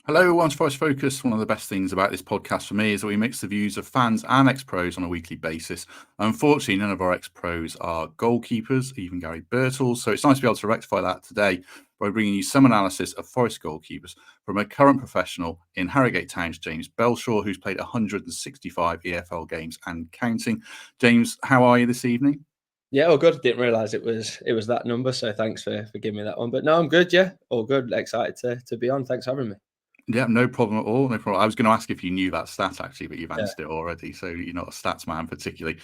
Hello, everyone to Forest Focus. One of the best things about this podcast for me is that we mix the views of fans and ex-pros on a weekly basis. Unfortunately, none of our ex-pros are goalkeepers, even Gary Birtles. So it's nice to be able to rectify that today by bringing you some analysis of Forest goalkeepers from a current professional in Harrogate Town's James Belshaw, who's played 165 EFL games and counting. James, how are you this evening? Yeah, all good. Didn't realise it was that number, so thanks for giving me that one. But no, I'm good. Yeah, all good. Excited to be on. Thanks for having me. Yeah, no problem at all. No problem. I was going to ask if you knew that stat actually, but you've Yeah. answered it already. So you're not a stats man particularly.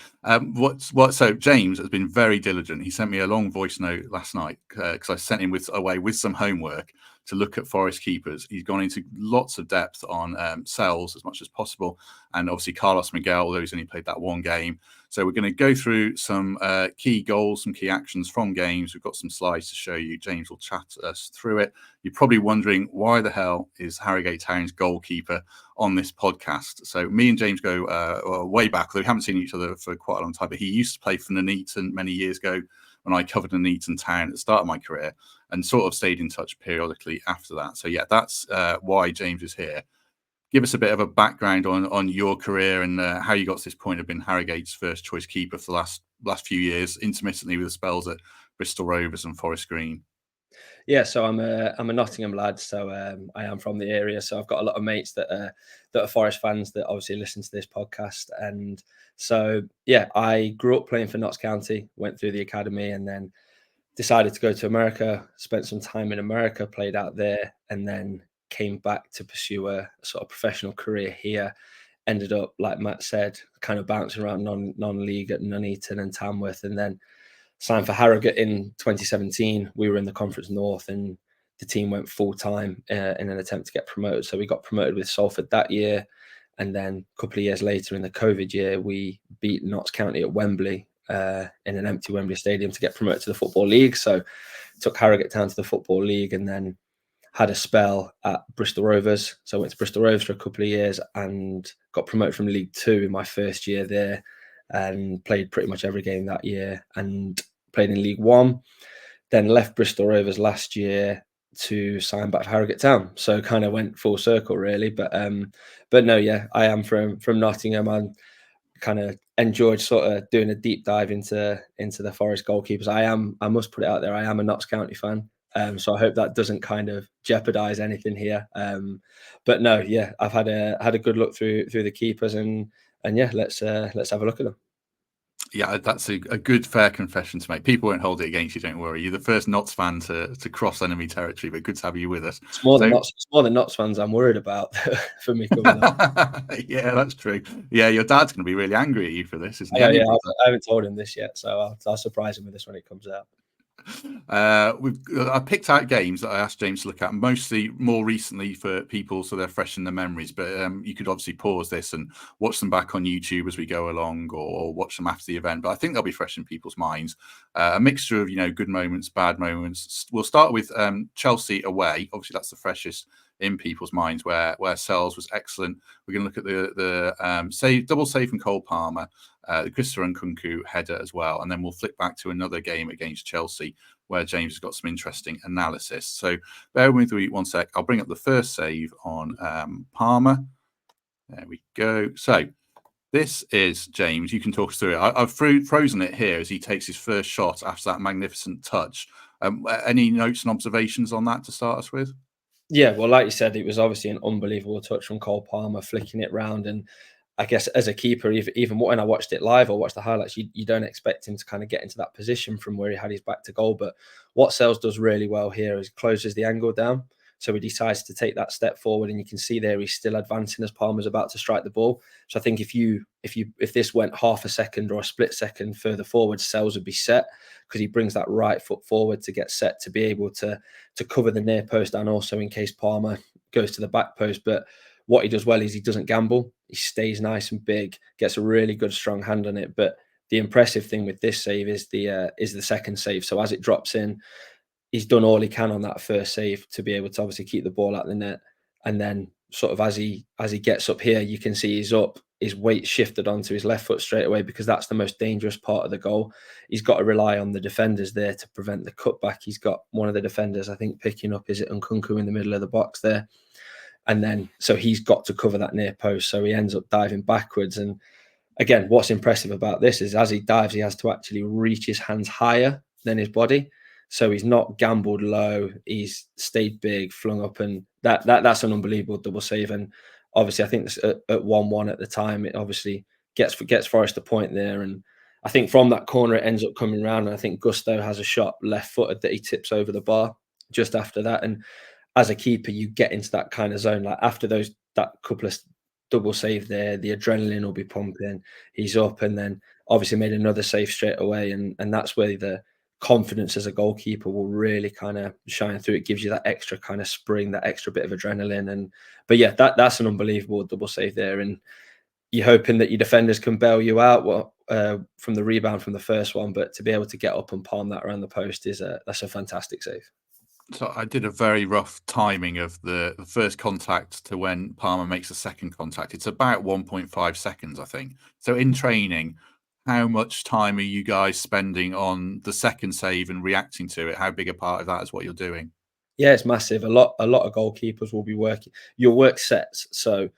So James has been very diligent. He sent me a long voice note last night because I sent him away with some homework to look at Forest keepers. He's gone into lots of depth on Sels as much as possible, and obviously Carlos Miguel, although he's only played that one game. So we're going to go through some key goals, some key actions from games. We've got some slides to show you. James will chat us through it. You're probably wondering why the hell is Harrogate Town's goalkeeper on this podcast. So me and James go way back, though we haven't seen each other for quite a long time, but he used to play for Nuneaton many years ago when I covered Nuneaton Town at the start of my career and sort of stayed in touch periodically after that. So yeah, that's why James is here. Give us a bit of a background on your career and how you got to this point of being Harrogate's first choice keeper for the last few years, intermittently with the spells at Bristol Rovers and Forest Green. Yeah, so I'm a Nottingham lad, so I am from the area. So I've got a lot of mates that are Forest fans that obviously listen to this podcast, and so yeah, I grew up playing for Notts County, went through the academy, and then decided to go to America. Spent some time in America, played out there, and then came back to pursue a sort of professional career here. Ended up, like Matt said, kind of bouncing around non-league at Nuneaton and Tamworth, and then signed for Harrogate in 2017. We were in the Conference North, and the team went full time in an attempt to get promoted. So we got promoted with Salford that year, and then a couple of years later, in the COVID year, we beat Notts County at Wembley in an empty Wembley Stadium to get promoted to the Football League. So took Harrogate Town to the Football League, and then had a spell at Bristol Rovers. So I went to Bristol Rovers for a couple of years and got promoted from League Two in my first year there, and played pretty much every game that year and played in League One. Then left Bristol Rovers last year to sign back for Harrogate Town. So kind of went full circle really. But no, yeah, I am from Nottingham. I kind of enjoyed sort of doing a deep dive into the Forest goalkeepers. I must put it out there, I am a Notts County fan. So I hope that doesn't kind of jeopardize anything here. But no, yeah, I've had a good look through the keepers, and yeah, let's have a look at them. Yeah, that's a good, fair confession to make. People won't hold it against you, don't worry. You're the first Notts fan to cross enemy territory, but good to have you with us. It's more than Notts fans I'm worried about for me coming up. Yeah, that's true. Yeah, your dad's going to be really angry at you for this, isn't he? Yeah, I haven't told him this yet, so I'll surprise him with this when it comes out. I picked out games that I asked James to look at, mostly more recently for people so they're fresh in their memories. But you could obviously pause this and watch them back on YouTube as we go along, or watch them after the event. But I think they'll be fresh in people's minds. A mixture of good moments, bad moments. We'll start with Chelsea away. Obviously, that's the freshest in people's minds, where Sels was excellent. We're going to look at the double save from Cole Palmer, the Christopher Nkunku header as well, and then we'll flick back to another game against Chelsea where James has got some interesting analysis. So bear with me 1 sec. I'll bring up the first save on Palmer. There we go. So this is James. You can talk us through it. I've frozen it here as he takes his first shot after that magnificent touch. Any notes and observations on that to start us with? Yeah, well, like you said, it was obviously an unbelievable touch from Cole Palmer, flicking it round. And I guess as a keeper, even when I watched it live or watched the highlights, you don't expect him to kind of get into that position from where he had his back to goal. But what Sels does really well here is closes the angle down. So he decides to take that step forward, and you can see there he's still advancing as Palmer's about to strike the ball. So I think if this went half a second or a split second further forward, Sels would be set, because he brings that right foot forward to get set to be able to cover the near post, and also in case Palmer goes to the back post. But what he does well is he doesn't gamble. He stays nice and big, gets a really good strong hand on it. But the impressive thing with this save is the second save. So as it drops in, he's done all he can on that first save to be able to obviously keep the ball out the net. And then sort of as he gets up here, you can see his weight shifted onto his left foot straight away, because that's the most dangerous part of the goal. He's got to rely on the defenders there to prevent the cutback. He's got one of the defenders, I think, picking up, is it Nkunku in the middle of the box there. And then, so he's got to cover that near post. So he ends up diving backwards. And again, what's impressive about this is as he dives, he has to actually reach his hands higher than his body. So he's not gambled low. He's stayed big, flung up, and that's an unbelievable double save. And obviously, I think at 1-1 at the time, it obviously gets Forest a point there. And I think from that corner, it ends up coming round. And I think Gusto has a shot left-footed that he tips over the bar just after that. And as a keeper, you get into that kind of zone. Like after that couple of double save there, the adrenaline will be pumping. He's up, and then obviously made another save straight away. And that's where the confidence as a goalkeeper will really kind of shine through. It gives you that extra kind of spring, that extra bit of adrenaline. But yeah, that's an unbelievable double save there. And you're hoping that your defenders can bail you out from the rebound from the first one, but to be able to get up and palm that around the post that's a fantastic save. So I did a very rough timing of the first contact to when Palmer makes the second contact. It's about 1.5 seconds, I think. So in training, how much time are you guys spending on the second save and reacting to it? How big a part of that is what you're doing? Yeah, it's massive. A lot of goalkeepers will be working. You'll work sets. So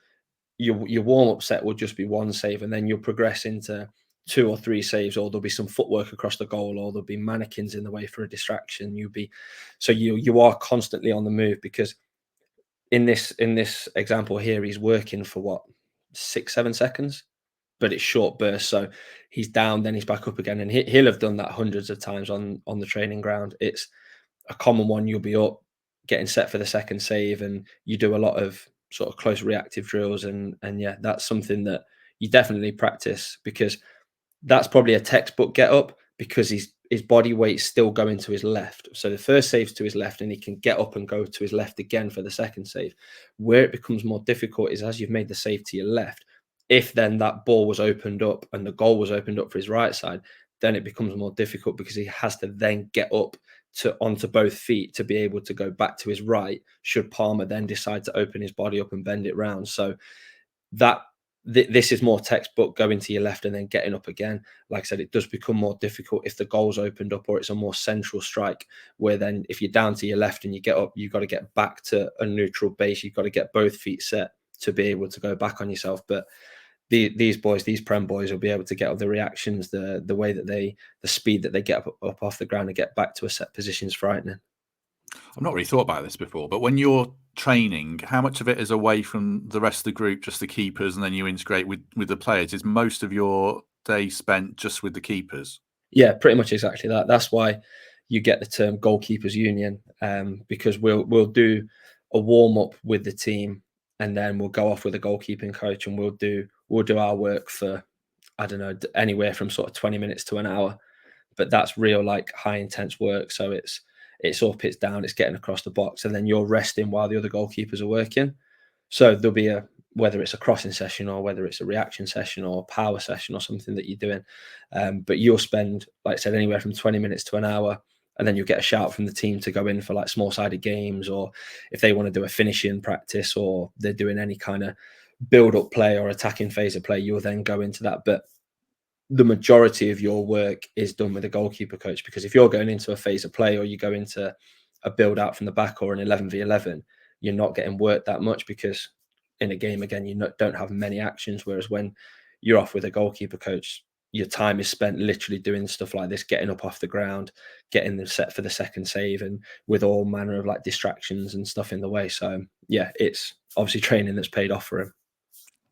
your warm-up set will just be one save, and then you'll progress into 2 or 3 saves, or there'll be some footwork across the goal, or there'll be mannequins in the way for a distraction. You are constantly on the move, because in this example here, he's working for what, 6-7 seconds, but it's short bursts. So he's down, then he's back up again, and he'll have done that hundreds of times on the training ground. It's a common one. You'll be up, getting set for the second save, and you do a lot of sort of close reactive drills, and yeah, that's something that you definitely practice, because that's probably a textbook get up, because his body weight's still going to his left. So the first save's to his left, and he can get up and go to his left again for the second save. Where it becomes more difficult is as you've made the save to your left, if then that ball was opened up and the goal was opened up for his right side, then it becomes more difficult, because he has to then get up onto both feet to be able to go back to his right, should Palmer then decide to open his body up and bend it round. So this is more textbook, going to your left and then getting up again. Like I said, it does become more difficult if the goal's opened up or it's a more central strike, where then if you're down to your left and you get up, you've got to get back to a neutral base. You've got to get both feet set to be able to go back on yourself. But these Prem boys will be able to get up the reactions, the way that the speed that they get up off the ground and get back to a set position is frightening. I've not really thought about this before, but when you're training, how much of it is away from the rest of the group, just the keepers, and then you integrate with the players? Is most of your day spent just with the keepers? Yeah, pretty much exactly that. That's why you get the term goalkeepers union, because we'll do a warm up with the team, and then we'll go off with a goalkeeping coach, and we'll do our work for, I don't know, anywhere from sort of 20 minutes to an hour. But that's real, like, high intense work. So it's up, it's down, it's getting across the box, and then you're resting while the other goalkeepers are working. So there'll be whether it's a crossing session, or whether it's a reaction session or power session or something that you're doing. But you'll spend, like I said, anywhere from 20 minutes to an hour, and then you'll get a shout from the team to go in for like small-sided games, or if they want to do a finishing practice, or they're doing any kind of build-up play or attacking phase of play, you'll then go into that. But the majority of your work is done with a goalkeeper coach, because if you're going into a phase of play, or you go into a build out from the back, or an 11v11, you're not getting worked that much, because in a game, again, you don't have many actions. Whereas when you're off with a goalkeeper coach, your time is spent literally doing stuff like this, getting up off the ground, getting them set for the second save, and with all manner of like distractions and stuff in the way. So yeah, it's obviously training that's paid off for him.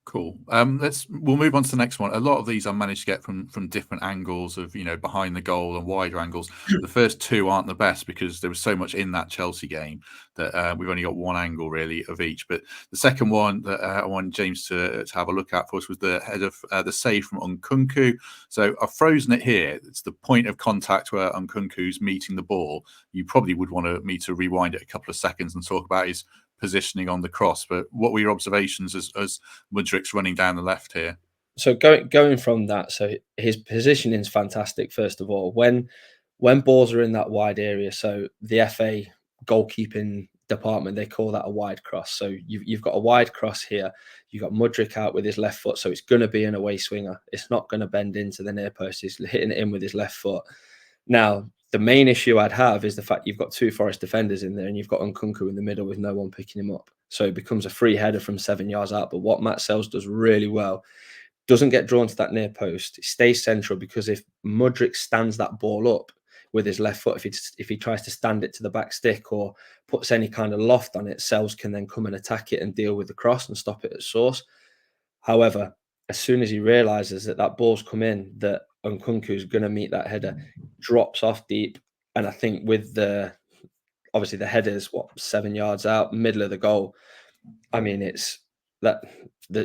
Cool. We'll move on to the next one. A lot of these I managed to get from different angles of, behind the goal and wider angles. The first two aren't the best, because there was so much in that Chelsea game that we've only got one angle really of each. But the second one that I want James to have a look at for us was the head of the save from Nkunku. So I've frozen it here. It's the point of contact where Nkunku's meeting the ball. You probably would want me to rewind it a couple of seconds and talk about his positioning on the cross, but what were your observations as Mudrik's running down the left here? So going from that, so his positioning is fantastic. First of all, when balls are in that wide area, so the FA goalkeeping department, they call that a wide cross. So you've got a wide cross here. You've got Mudryk out with his left foot, so it's going to be an away swinger. It's not going to bend into the near post. He's hitting it in with his left foot. Now, The main issue I'd have is the fact you've got 2 Forest defenders in there and you've got Nkunku in the middle with no one picking him up. So it becomes a free header from 7 yards out. But what Matz Sels does really well, doesn't get drawn to that near post. He stays central, because if Mudryk stands that ball up with his left foot, if he tries to stand it to the back stick or puts any kind of loft on it, Sels can then come and attack it and deal with the cross and stop it at source. However, as soon as he realizes that that ball's come in, that Nkunku is going to meet that header, drops off deep. And I think with obviously the header's 7 yards out, middle of the goal. I mean, it's that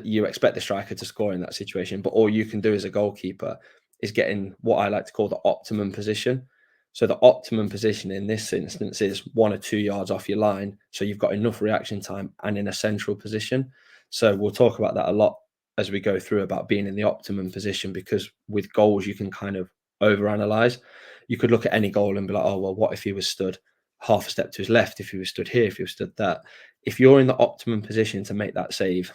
you expect the striker to score in that situation, but all you can do as a goalkeeper is get in what I like to call the optimum position. So the optimum position in this instance is 1 or 2 yards off your line, so you've got enough reaction time and in a central position. So we'll talk about that a lot as we go through, about being in the optimum position, because with goals you can kind of overanalyze. You could look at any goal and be like, oh well, what if he was stood half a step to his left, if he was stood here, if he was stood that. If you're in the optimum position to make that save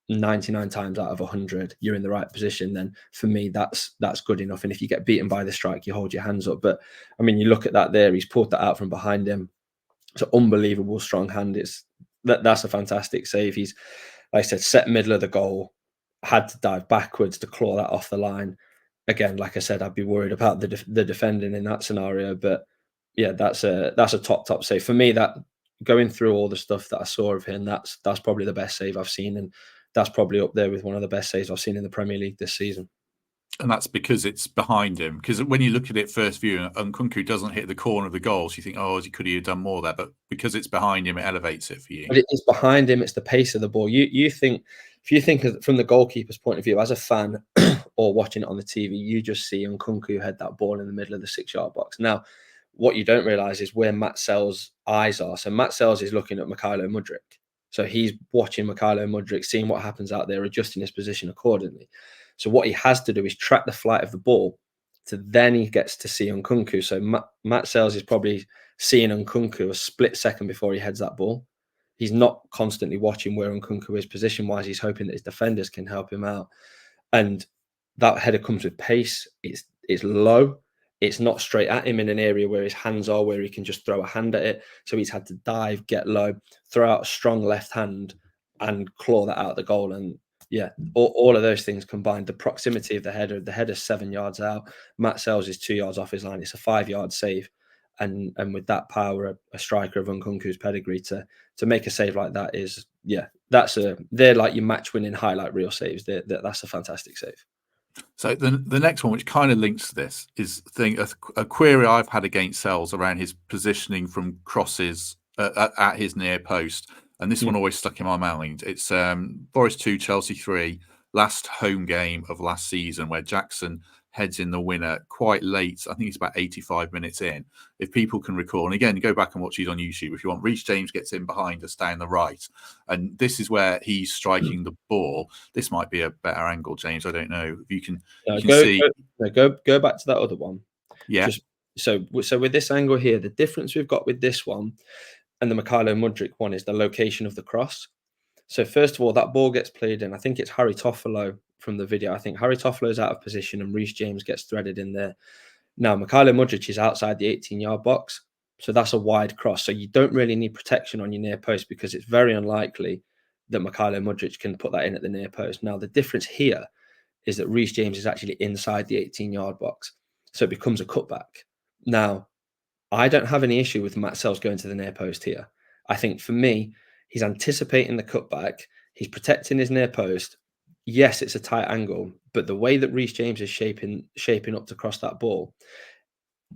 99 times out of 100, you're in the right position, then for me that's good enough. And if you get beaten by the strike, you hold your hands up. But I mean, you look at that there, he's pulled that out from behind him. It's an unbelievable strong hand. That's a fantastic save. He's, like I said, set middle of the goal, had to dive backwards to claw that off the line. Again, like I said, I'd be worried about the defending in that scenario. But yeah, that's a top save for me. That, going through all the stuff that I saw of him, that's probably the best save I've seen, and that's probably up there with one of the best saves I've seen in the Premier League this season. And that's because it's behind him. Because when you look at it first view, Nkunku doesn't hit the corner of the goal, so you think, oh, could he have done more there? But because it's behind him, it elevates it for you. But it's behind him. It's the pace of the ball. You think, if you think from the goalkeeper's point of view, as a fan or watching it on the TV, you just see Nkunku head that ball in the middle of the 6-yard box. Now, what you don't realise is where Matz Sels' eyes are. So Matz Sels is looking at Mykhailo Mudryk. So he's watching Mykhailo Mudryk, seeing what happens out there, adjusting his position accordingly. So what he has to do is track the flight of the ball, to then he gets to see Nkunku. So Matz Sels is probably seeing Nkunku a split second before he heads that ball. He's not constantly watching where Nkunku is position-wise. He's hoping that his defenders can help him out. And that header comes with pace. It's low. It's not straight at him in an area where his hands are, where he can just throw a hand at it. So he's had to dive, get low, throw out a strong left hand and claw that out of the goal. And yeah, all of those things combined, the proximity of the header's 7 yards out. Matz Sels is 2 yards off his line. It's a 5-yard save. And with that power, a striker of Nkunku's pedigree to make a save like that is, yeah, they're like your match-winning highlight reel saves. That's a fantastic save. So the next one, which kind of links to this, is a query I've had against Sels around his positioning from crosses at his near post. And this one always stuck in my mind. It's Forest 2, Chelsea 3, last home game of last season, where Jackson heads in the winner quite late. I think it's about 85 minutes in. If people can recall, and again, go back and watch these on YouTube if you want. Reece James gets in behind us down the right. And this is where he's striking the ball. This might be a better angle, James. I don't know if you can, see. Go back to that other one. Yeah. So with this angle here, the difference we've got with this one and the Mykhailo Mudryk one is the location of the cross. So first of all, that ball gets played in. I think it's Harry Toffolo from the video. I think Harry Toffolo is out of position and Reece James gets threaded in there. Now, Mykhailo Mudryk is outside the 18-yard box. So that's a wide cross. So you don't really need protection on your near post, because it's very unlikely that Mykhailo Mudryk can put that in at the near post. Now, the difference here is that Reece James is actually inside the 18-yard box. So it becomes a cutback. Now, I don't have any issue with Matz Sels going to the near post here. I think for me, he's anticipating the cutback. He's protecting his near post. Yes, it's a tight angle, but the way that Reece James is shaping up to cross that ball,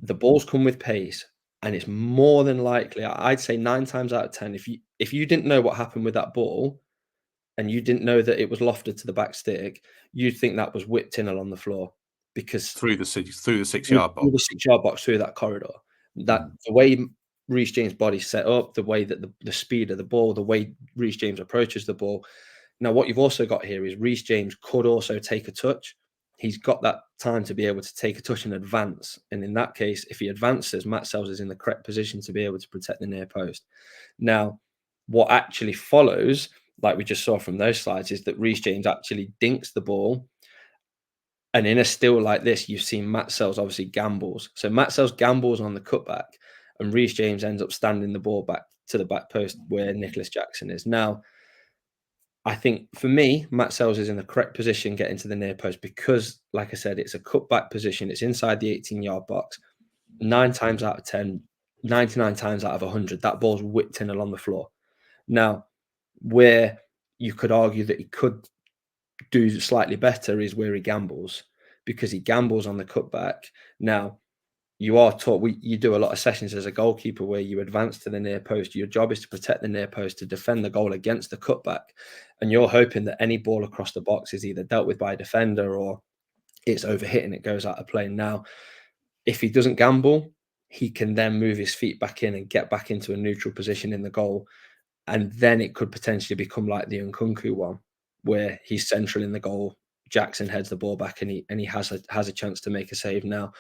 the balls come with pace, and it's more than likely, I'd say 9 times out of 10, if you didn't know what happened with that ball and you didn't know that it was lofted to the back stick, you'd think that was whipped in along the floor, because through the 6-yard box. Through the 6-yard box, through that corridor. That the way Reece James' body's set up, the way that the speed of the ball, the way Reece James approaches the ball. Now, what you've also got here is Reece James could also take a touch. He's got that time to be able to take a touch and advance. And in that case, if he advances, Matz Sels is in the correct position to be able to protect the near post. Now, what actually follows, like we just saw from those slides, is that Reece James actually dinks the ball. And in a still like this, you've seen Matz Sels obviously gambles. So Matz Sels gambles on the cutback, and Reece James ends up standing the ball back to the back post where Nicholas Jackson is. Now, I think for me, Matz Sels is in the correct position getting to the near post because, like I said, it's a cutback position. It's inside the 18-yard box. 9 times out of 10, 99 times out of 100, that ball's whipped in along the floor. Now, where you could argue that he could do slightly better is where he gambles, because he gambles on the cutback. Now, you are taught, you do a lot of sessions as a goalkeeper where you advance to the near post. Your job is to protect the near post, to defend the goal against the cutback. And you're hoping that any ball across the box is either dealt with by a defender or it's overhit and it goes out of play. Now, if he doesn't gamble, he can then move his feet back in and get back into a neutral position in the goal. And then it could potentially become like the Nkunku one, where he's central in the goal. Jackson heads the ball back and he has a chance to make a save. Now,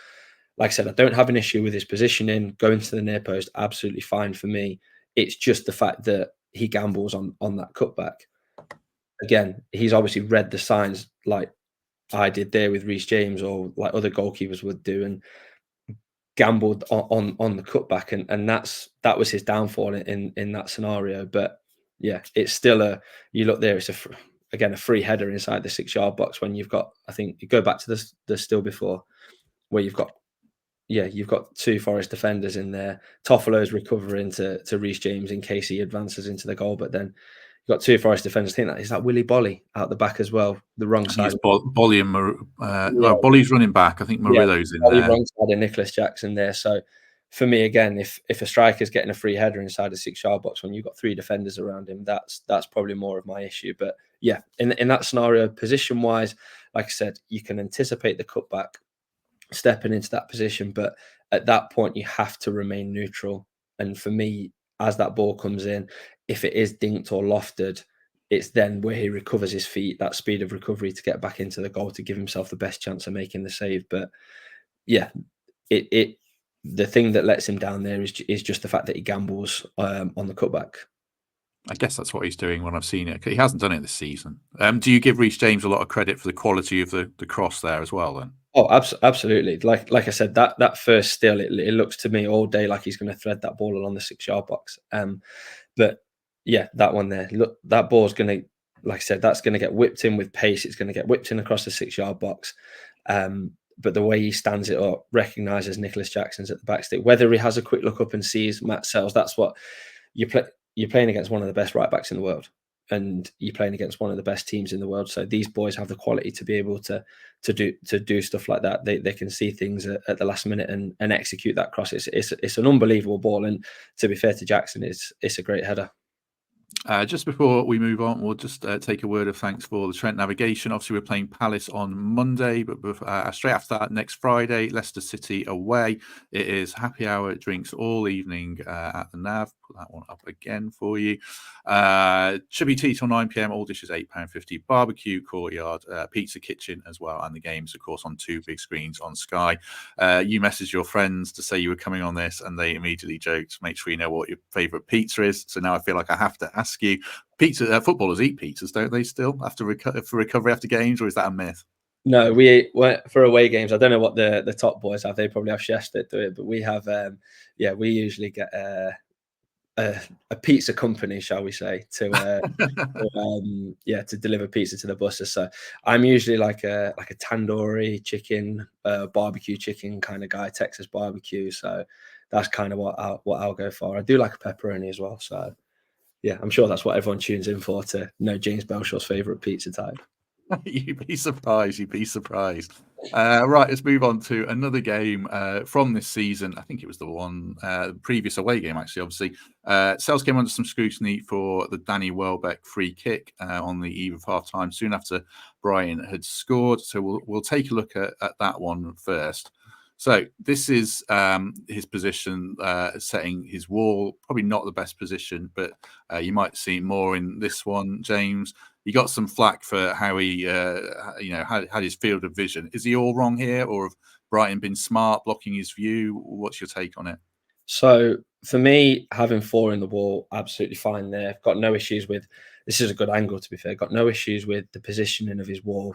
like I said, I don't have an issue with his positioning. Going to the near post, absolutely fine for me. It's just the fact that he gambles on that cutback. Again, he's obviously read the signs like I did there with Reece James, or like other goalkeepers would do, and gambled on the cutback, and that was his downfall in that scenario. But yeah, it's still you look there, it's a free header inside the 6-yard box when you've got, I think you go back to the still before, where you've got 2 Forest defenders in there. Toffolo's recovering to Reece James in case he advances into the goal, but then you've got 2 Forest defenders. I think that is that Willy Bolly out the back as well, the wrong side. Bolly and Bolly's running back. I think Murillo's in there. Wrong side of Nicholas Jackson there. So for me, again, if a striker's getting a free header inside a 6-yard box when you've got 3 defenders around him, that's probably more of my issue. But yeah, in that scenario, position wise, like I said, you can anticipate the cutback stepping into that position, but at that point you have to remain neutral. And for me, as that ball comes in, if it is dinked or lofted, it's then where he recovers his feet, that speed of recovery to get back into the goal to give himself the best chance of making the save. But yeah, the thing that lets him down there is just the fact that he gambles on the cutback. I guess that's what he's doing when I've seen it. He hasn't done it this season. Do you give Reece James a lot of credit for the quality of the cross there as well then? Oh, absolutely. Like I said, that first still, it looks to me all day like he's going to thread that ball along the 6-yard box. But yeah, that one there, look, that ball's going to, like I said, that's going to get whipped in with pace. It's going to get whipped in across the 6-yard box. But the way he stands it up, recognises Nicholas Jackson's at the back stick. Whether he has a quick look up and sees Matz Sels, that's what you're playing against one of the best right backs in the world, and you're playing against one of the best teams in the world. So these boys have the quality to be able to do stuff like that. They can see things at the last minute and execute that cross. It's an unbelievable ball, and to be fair to Jackson, it's a great header. Just before we move on, we'll just take a word of thanks for the Trent navigation. Obviously, we're playing Palace on Monday, but straight after that, next Friday, Leicester City away. It is happy hour drinks all evening at the Nav. Put that one up again for you. Should be tea till 9 p.m. All dishes £8.50. Barbecue courtyard, pizza kitchen as well, and the games, of course, on 2 big screens on Sky. You messaged your friends to say you were coming on this, and they immediately joked, "Make sure you know what your favourite pizza is." So now I feel like I have to ask you, pizza. Footballers eat pizzas, don't they? Still after recovery after games, or is that a myth? No, we for away games. I don't know what the top boys have. They probably have chefs that do it, but we have. We usually get a pizza company, shall we say, to deliver pizza to the buses. So I'm usually like a tandoori chicken, barbecue chicken kind of guy, Texas barbecue. So that's kind of what I'll go for. I do like a pepperoni as well. So yeah, I'm sure that's what everyone tunes in for, to know James Belshaw's favorite pizza type. You'd be surprised. Right, let's move on to another game from this season. I think it was the one previous away game, actually, obviously. Sels came under some scrutiny for the Danny Welbeck free kick on the eve of half-time, soon after Brian had scored. So we'll take a look at that one first. So this is his position, setting his wall. Probably not the best position, but you might see more in this one, James. He got some flack for how he, had his field of vision. Is he all wrong here, or have Brighton been smart blocking his view? What's your take on it? So for me, having 4 in the wall, absolutely fine there. Got no issues with. This is a good angle, to be fair. Got no issues with the positioning of his wall.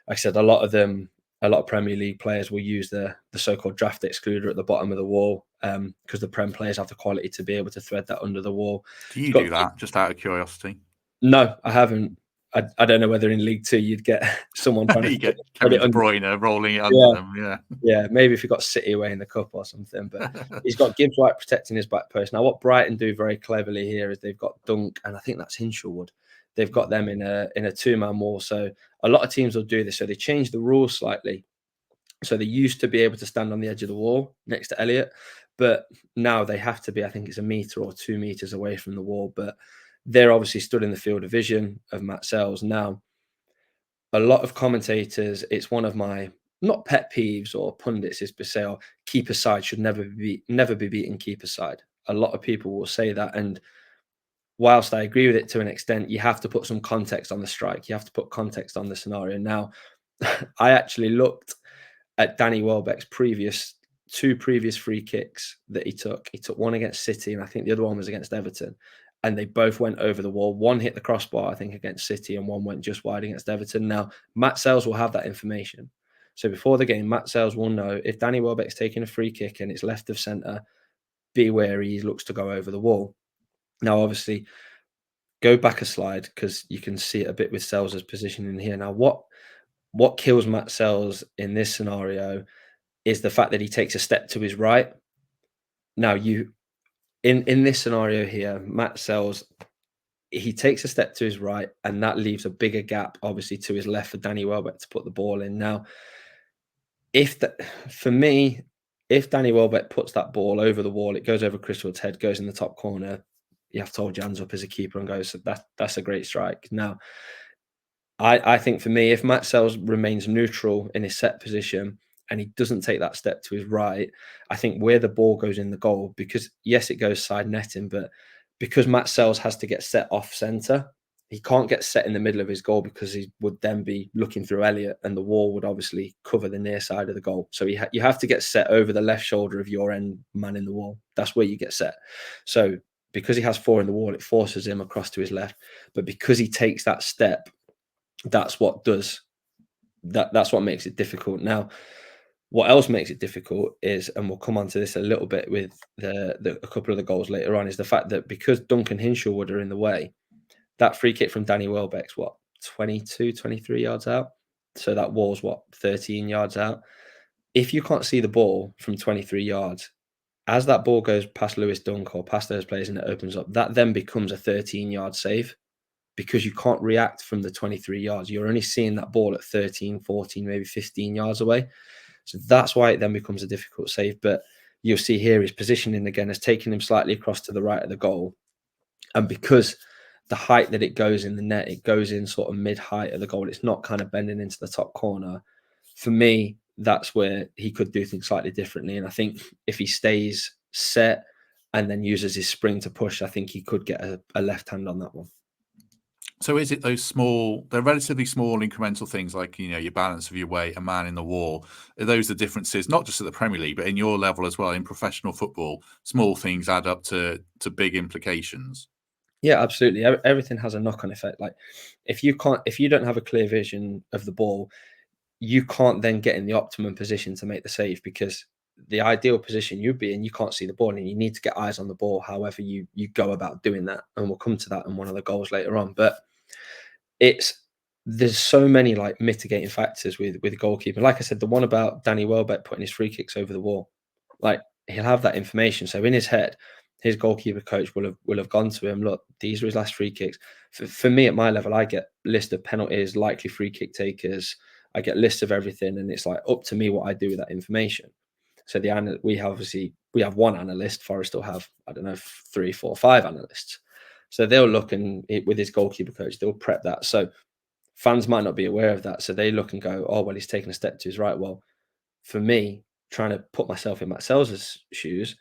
Like I said, a lot of them a lot of Premier League players will use the so-called draft excluder at the bottom of the wall, because the Prem players have the quality to be able to thread that under the wall. Do you do that, just out of curiosity? No, I haven't. I don't know whether in League Two you'd get someone trying to you get Kevin De Bruyne rolling it under them. Yeah, maybe if you got City away in the cup or something. But he's got Gibbs White protecting his back post. Now, what Brighton do very cleverly here is they've got Dunk, and I think that's Hinshelwood. They've got them in a two-man wall. So a lot of teams will do this. So they changed the rules slightly. So they used to be able to stand on the edge of the wall next to Elliott, but now they have to be, I think it's 1 meter or 2 meters away from the wall. But they're obviously stood in the field of vision of Matz Sels. Now, a lot of commentators, it's one of my not pet peeves or pundits, is to say, oh, keeper side should never be beaten keeper side. A lot of people will say that, and whilst I agree with it to an extent, you have to put some context on the strike. You have to put context on the scenario. Now, I actually looked at Danny Welbeck's two previous free kicks that he took. He took one against City, and I think the other one was against Everton. And they both went over the wall. One hit the crossbar, I think, against City, and one went just wide against Everton. Now, Matz Sels will have that information. So before the game, Matz Sels will know if Danny Welbeck's taking a free kick and it's left of centre, be wary, he looks to go over the wall. Now, obviously, go back a slide because you can see it a bit with Sels' position in here. Now, what kills Matz Sels in this scenario is the fact that he takes a step to his right. Now, in this scenario here, Matz Sels, he takes a step to his right, and that leaves a bigger gap, obviously, to his left for Danny Welbeck to put the ball in. Now, for me, if Danny Welbeck puts that ball over the wall, it goes over Criswood's head, goes in the top corner, you have to hold your hands up as a keeper and go, so that's a great strike. Now, I think for me, if Matz Sels remains neutral in his set position and he doesn't take that step to his right, I think where the ball goes in the goal, because yes, it goes side netting, but because Matz Sels has to get set off centre, he can't get set in the middle of his goal because he would then be looking through Elliott and the wall would obviously cover the near side of the goal. So you have to get set over the left shoulder of your end man in the wall. That's where you get set. So because he has 4 in the wall, it forces him across to his left. But because he takes that step, that's what makes it difficult. Now, what else makes it difficult is, and we'll come on to this a little bit with a couple of the goals later on, is the fact that because Dunk and Hinshelwood are in the way, that free kick from Danny Welbeck's 22, 23 yards out. So that wall's 13 yards out. If you can't see the ball from 23 yards, as that ball goes past Lewis Dunk or past those players and it opens up, that then becomes a 13-yard save because you can't react from the 23 yards. You're only seeing that ball at 13, 14, maybe 15 yards away. So that's why it then becomes a difficult save. But you'll see here his positioning again has taken him slightly across to the right of the goal. And because the height that it goes in the net, it goes in sort of mid-height of the goal. It's not kind of bending into the top corner. For me, that's where he could do things slightly differently. And I think if he stays set and then uses his spring to push, I think he could get a left hand on that one. So is it they're relatively small incremental things like, your balance of your weight, a man in the wall? Are those the differences, not just at the Premier League, but in your level as well, in professional football? Small things add up to big implications. Yeah, absolutely. Everything has a knock-on effect. Like if you don't have a clear vision of the ball, you can't then get in the optimum position to make the save because the ideal position you'd be in, you can't see the ball and you need to get eyes on the ball. However, you go about doing that, and we'll come to that in one of the goals later on. But there's so many like mitigating factors with goalkeeping. Like I said, the one about Danny Welbeck putting his free kicks over the wall, like he'll have that information. So in his head, his goalkeeper coach will have gone to him. Look, these are his last free kicks. For me at my level, I get list of penalties, likely free kick takers. I get lists of everything, and it's like up to me what I do with that information. So we have one analyst. Forest will have 3, 4, 5 analysts. So they'll look and with his goalkeeper coach, they'll prep that. So fans might not be aware of that. So they look and go, oh, well, he's taking a step to his right. Well, for me, trying to put myself in Matz Sels' shoes,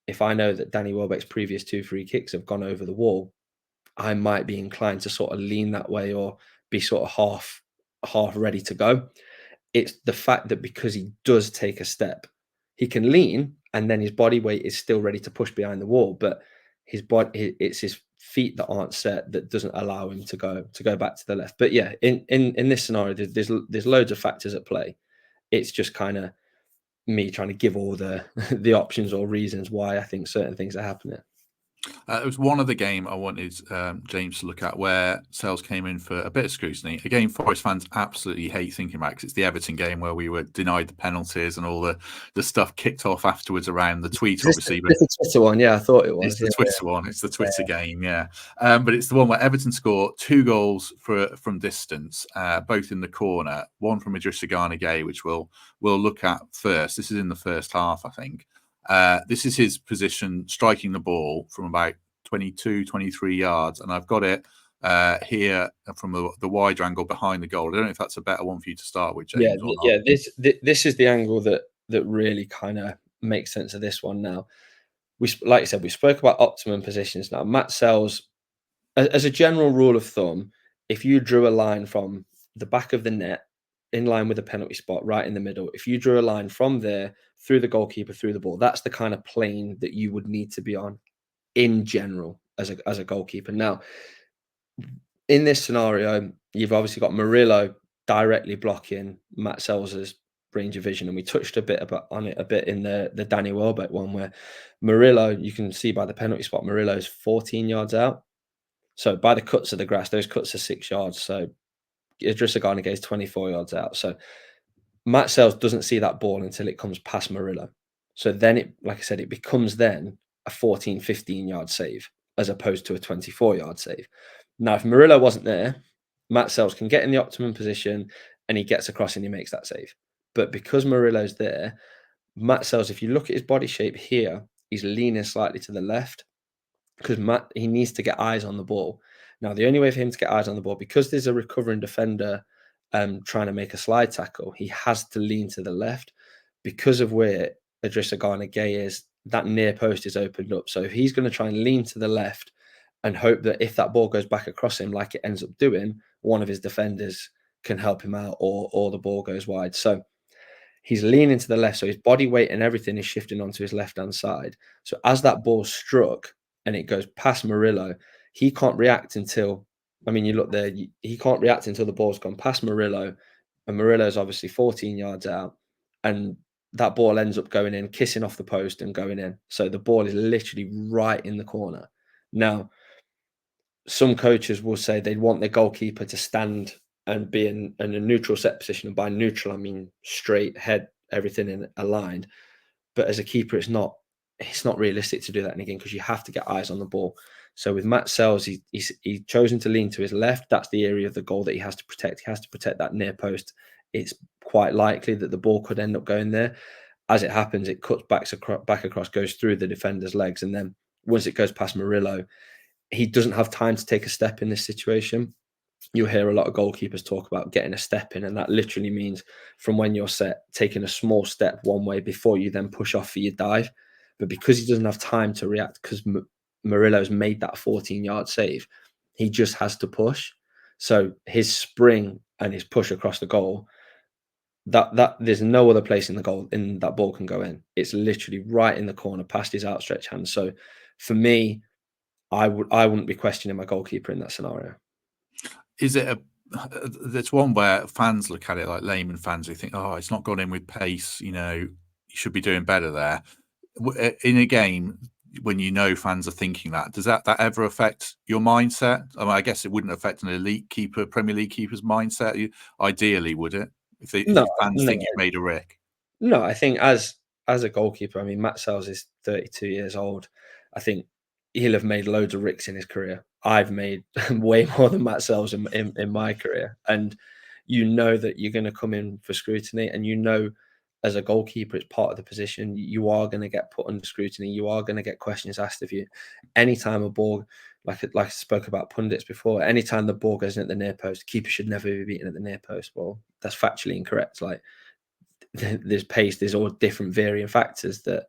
if I know that Danny Welbeck's previous 2 free kicks have gone over the wall, I might be inclined to sort of lean that way or be sort of half ready to go. It's the fact that because he does take a step, he can lean and then his body weight is still ready to push behind the wall, but it's his feet that aren't set that doesn't allow him to go back to the left. But yeah, in this scenario, there's loads of factors at play. It's just kind of me trying to give all the the options or reasons why I think certain things are happening. It was one of the game I wanted James to look at where Sels came in for a bit of scrutiny. Again, Forest fans absolutely hate thinking about, because it's the Everton game where we were denied the penalties and all the stuff kicked off afterwards around the tweet, obviously. But It's the Twitter one, yeah, I thought it was. it's the Twitter one. It's the Twitter game, yeah. But it's the one where Everton score 2 goals from distance, both in the corner. One from Idrissa Gueye, which we'll look at first. This is in the first half, I think. This is his position striking the ball from about 22, 23 yards. And I've got it here from the wider angle behind the goal. I don't know if that's a better one for you to start with, James, or not. Yeah. This is the angle that really kind of makes sense of this one. Now, like you said, we spoke about optimum positions. Now, Matz Sels, as a general rule of thumb, if you drew a line from the back of the net in line with the penalty spot right in the middle, if you drew a line from there through the goalkeeper, through the ball, that's the kind of plane that you would need to be on in general as a goalkeeper. Now, in this scenario, you've obviously got Murillo directly blocking Matz Sels's range of vision, and we touched on it a bit in the Danny Welbeck one, where Murillo, you can see by the penalty spot, Murillo's 14 yards out. So by the cuts of the grass, those cuts are 6 yards. So Idrissa Gueye is 24 yards out. So Matz Sels doesn't see that ball until it comes past Murillo. So then it, like I said, it becomes then a 14, 15 yard save as opposed to a 24 yard save. Now, if Murillo wasn't there, Matz Sels can get in the optimum position and he gets across and he makes that save. But because Murillo's there, Matz Sels, if you look at his body shape here, he's leaning slightly to the left because he needs to get eyes on the ball. Now, the only way for him to get eyes on the ball, because there's a recovering defender trying to make a slide tackle, he has to lean to the left. Because of where Idrissa Gueye is, that near post is opened up. So if he's going to try and lean to the left and hope that if that ball goes back across him like it ends up doing, one of his defenders can help him out, or the ball goes wide. So he's leaning to the left, so his body weight and everything is shifting onto his left-hand side. So as that ball struck and it goes past Murillo, he can't react until, I mean, you look there, he can't react until the ball's gone past Murillo, and Murillo's obviously 14 yards out, and that ball ends up going in, kissing off the post and going in. So the ball is literally right in the corner. Now, some coaches will say they'd want their goalkeeper to stand and be in a neutral set position. And by neutral, I mean straight, head, everything in aligned. But as a keeper, it's not realistic to do that in a game because you have to get eyes on the ball. So with Matz Sels, he's chosen to lean to his left. That's the area of the goal that he has to protect. He has to protect that near post. It's quite likely that the ball could end up going there. As it happens, it cuts back across, goes through the defender's legs. And then once it goes past Murillo, he doesn't have time to take a step in this situation. You'll hear a lot of goalkeepers talk about getting a step in, and that literally means from when you're set, taking a small step one way before you then push off for your dive. But because he doesn't have time to react, because Murillo's made that 14-yard save, he just has to push. So his spring and his push across the goal, that there's no other place in the goal in that ball can go in. It's literally right in the corner past his outstretched hand. So for me, I wouldn't be questioning my goalkeeper in that scenario. Is it there's one where fans look at it, like layman fans, who think, oh, it's not gone in with pace, you should be doing better there. In a game, when fans are thinking that, does that ever affect your mindset? I mean, I guess it wouldn't affect an elite keeper, Premier League keeper's mindset. Ideally, would it? If fans think you've made a rick? No, I think as a goalkeeper, I mean, Matz Sels is 32 years old. I think he'll have made loads of ricks in his career. I've made way more than Matz Sels in my career. And you know that you're going to come in for scrutiny, and as a goalkeeper, it's part of the position. You are going to get put under scrutiny. You are going to get questions asked of you. Anytime a ball, like I spoke about pundits before, anytime the ball goes in at the near post, keeper should never be beaten at the near post. Well, that's factually incorrect. Like, there's pace, there's all different varying factors that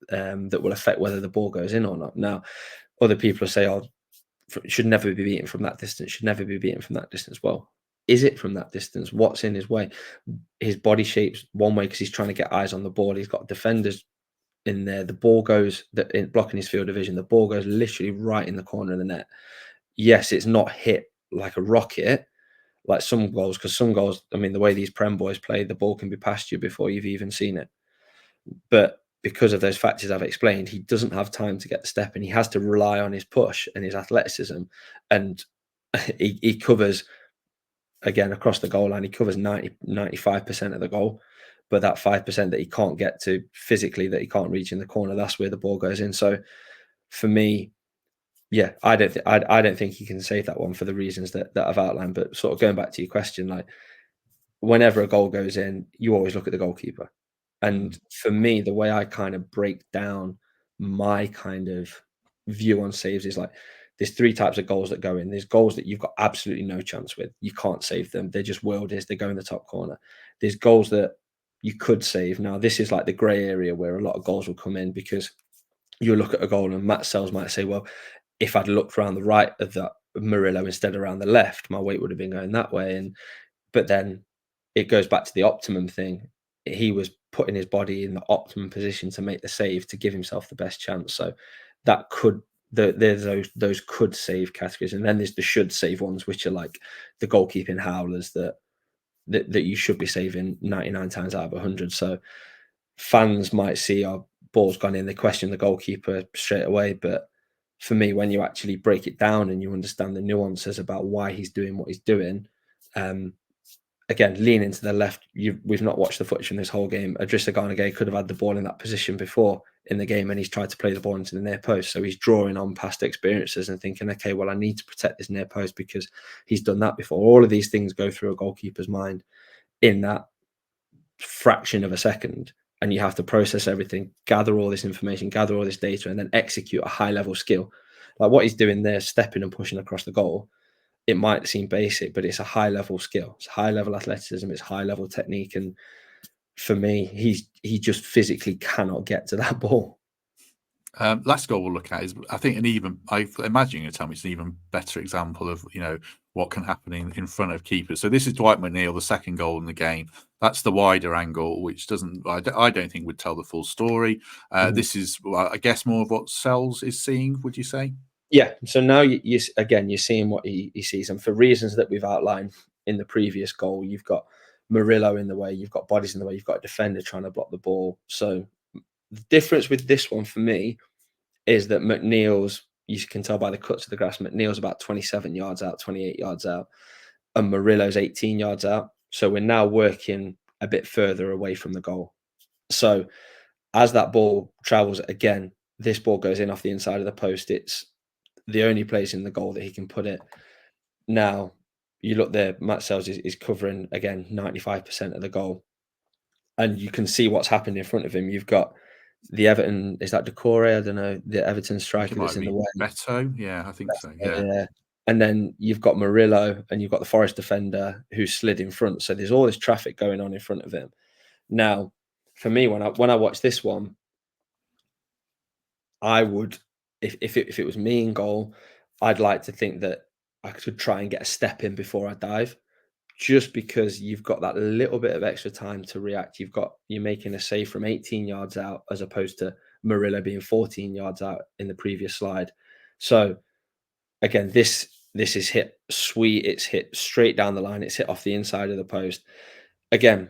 will affect whether the ball goes in or not. Now, other people say, "Oh, should never be beaten from that distance. Should never be beaten from that distance." Well, is it from that distance? What's in his way? His body shape's one way because he's trying to get eyes on the ball. He's got defenders in there. The ball goes blocking his field of vision. The ball goes literally right in the corner of the net. Yes, it's not hit like a rocket, like some goals, because some goals, I mean, the way these Prem boys play, the ball can be past you before you've even seen it. But because of those factors I've explained, he doesn't have time to get the step in. He has to rely on his push and his athleticism. And he covers, again, across the goal line, he covers 95% of the goal. But that 5% that he can't get to physically, that he can't reach in the corner, that's where the ball goes in. So for me, yeah, I don't think he can save that one for the reasons that I've outlined. But sort of going back to your question, like whenever a goal goes in, you always look at the goalkeeper. And for me, the way I kind of break down my kind of view on saves is like there's three types of goals that go in. There's goals that you've got absolutely no chance with. You can't save them. They're just worldies. They go in the top corner. There's goals that you could save. Now, this is like the grey area where a lot of goals will come in, because you look at a goal and Matz Sels might say, well, if I'd looked around the right of that Murillo instead of around the left, my weight would have been going that way. But then it goes back to the optimum thing. He was putting his body in the optimum position to make the save to give himself the best chance. So that could, there's those could save categories, and then there's the should save ones, which are like the goalkeeping howlers that you should be saving 99 times out of 100. So fans might see our ball's gone in, they question the goalkeeper straight away. But for me, when you actually break it down and you understand the nuances about why he's doing what he's doing, again, leaning to the left, we've not watched the footage from this whole game. Idrissa Gana Gueye could have had the ball in that position before in the game, and he's tried to play the ball into the near post. So he's drawing on past experiences and thinking, okay, well, I need to protect this near post because he's done that before. All of these things go through a goalkeeper's mind in that fraction of a second, and you have to process everything, gather all this information, gather all this data, and then execute a high-level skill. Like what he's doing there, stepping and pushing across the goal, it might seem basic, but it's a high-level skill. It's high-level athleticism. It's high-level technique. And for me, he just physically cannot get to that ball. Last goal we'll look at is, I think, I imagine you're going to tell me it's an even better example of, what can happen in front of keepers. So this is Dwight McNeil, the second goal in the game. That's the wider angle, which I don't think would tell the full story. This is, I guess, more of what Sels is seeing, would you say? Yeah. So now you're seeing what he sees. And for reasons that we've outlined in the previous goal, you've got Murillo in the way, you've got bodies in the way, you've got a defender trying to block the ball. So the difference with this one for me is that McNeil's, you can tell by the cuts of the grass, McNeil's about 27 yards out, 28 yards out, and Murillo's 18 yards out. So we're now working a bit further away from the goal. So as that ball travels again, this ball goes in off the inside of the post. It's the only place in the goal that he can put it. Now, you look there, Matz Sels is covering, again, 95% of the goal. And you can see what's happened in front of him. You've got the Everton, is that Decore? I don't know, the Everton striker that's in the way. Beto? Yeah, I think so. Yeah. And then you've got Murillo and you've got the Forest defender who slid in front. So there's all this traffic going on in front of him. Now, for me, when I watch this one, I would, if it was me in goal, I'd like to think that I could try and get a step in before I dive, just because you've got that little bit of extra time to react. You're making a save from 18 yards out as opposed to Murillo being 14 yards out in the previous slide. So again, this is hit sweet. It's hit straight down the line. It's hit off the inside of the post. Again,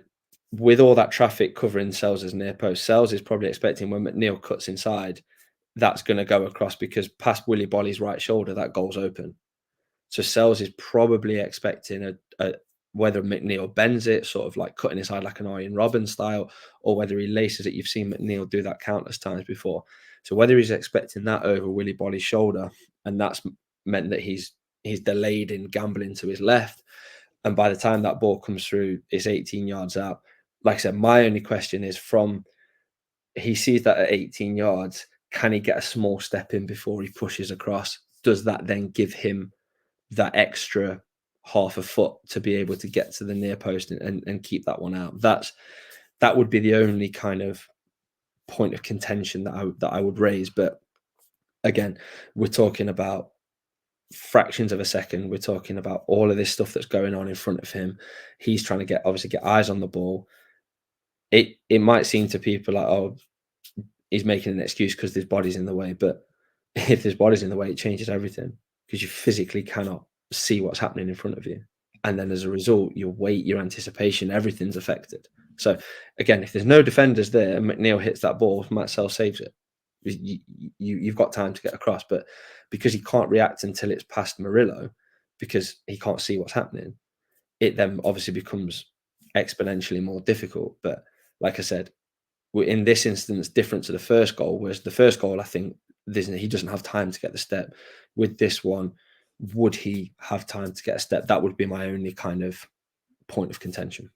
with all that traffic covering Sels' near post, Sels is probably expecting when McNeil cuts inside, that's going to go across, because past Willy Bolly's right shoulder, that goal's open. So Sels is probably expecting a whether McNeil bends it, sort of like cutting inside like an Arjen Robben style, or whether he laces it. You've seen McNeil do that countless times before. So whether he's expecting that over Willy Bolly's shoulder, and that's meant that he's delayed in gambling to his left, and by the time that ball comes through, it's 18 yards out. Like I said, my only question is, from he sees that at 18 yards, can he get a small step in before he pushes across? Does that then give him that extra half a foot to be able to get to the near post and keep that one out? That would be the only kind of point of contention that I would raise. But again, we're talking about fractions of a second. We're talking about all of this stuff that's going on in front of him. He's trying to obviously get eyes on the ball. It might seem to people like, oh, he's making an excuse because there's bodies in the way. But if there's bodies in the way, it changes everything, because you physically cannot see what's happening in front of you. And then as a result, your weight, your anticipation, everything's affected. So again, if there's no defenders there and McNeil hits that ball, Matz Sels saves it. You've got time to get across, but because he can't react until it's past Murillo, because he can't see what's happening, it then obviously becomes exponentially more difficult. But like I said, in this instance, different to the first goal, whereas the first goal, I think he doesn't have time to get the step. With this one, would he have time to get a step? That would be my only kind of point of contention.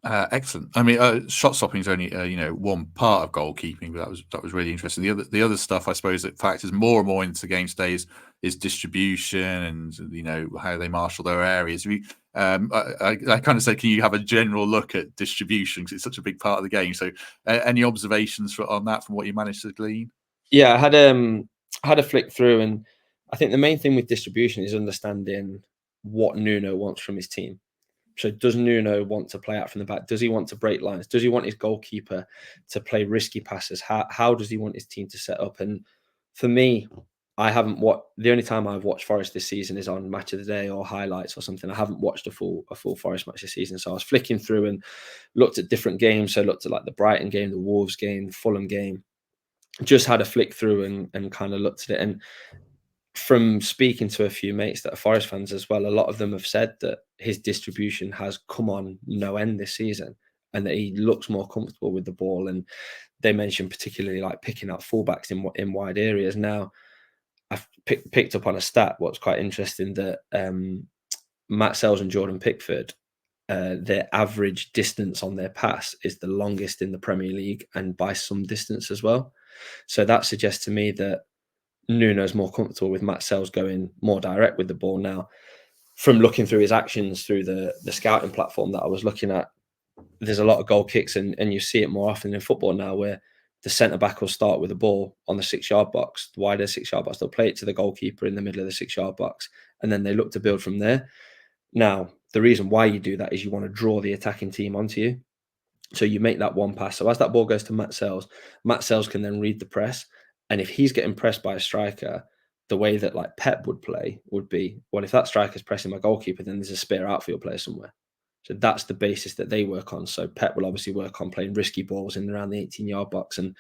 Excellent. I mean, shot stopping is only one part of goalkeeping, but that was really interesting. The other stuff, I suppose, that factors more and more into game stays is distribution and how they marshal their areas. I kind of said, can you have a general look at distribution because it's such a big part of the game? So, any observations on that from what you managed to glean? Yeah, I had a flick through, and I think the main thing with distribution is understanding what Nuno wants from his team. So does Nuno want to play out from the back? Does he want to break lines? Does he want his goalkeeper to play risky passes? How does he want his team to set up? And for me, the only time I've watched Forest this season is on Match of the Day or highlights or something. I haven't watched a full Forest match this season. So I was flicking through and looked at different games. So I looked at like the Brighton game, the Wolves game, the Fulham game. Just had a flick through and kind of looked at it. And from speaking to a few mates that are Forest fans as well, a lot of them have said that his distribution has come on no end this season and that he looks more comfortable with the ball. And they mentioned particularly like picking up fullbacks in wide areas. Now, I've picked up on a stat, what's quite interesting, that Matz Sels and Jordan Pickford, their average distance on their pass is the longest in the Premier League and by some distance as well. So that suggests to me that Nuno's more comfortable with Matz Sels going more direct with the ball. Now, from looking through his actions through the scouting platform that I was looking at, there's a lot of goal kicks and you see it more often in football now where the centre-back will start with the ball on the 6-yard box, the wider 6-yard box. They'll play it to the goalkeeper in the middle of the 6-yard box, and then they look to build from there. Now, the reason why you do that is you want to draw the attacking team onto you. So you make that one pass. So as that ball goes to Matz Sels can then read the press. And if he's getting pressed by a striker, the way that like Pep would play would be, well, if that striker's pressing my goalkeeper, then there's a spare outfield player somewhere. So that's the basis that they work on. So Pep will obviously work on playing risky balls in around the 18-yard box. And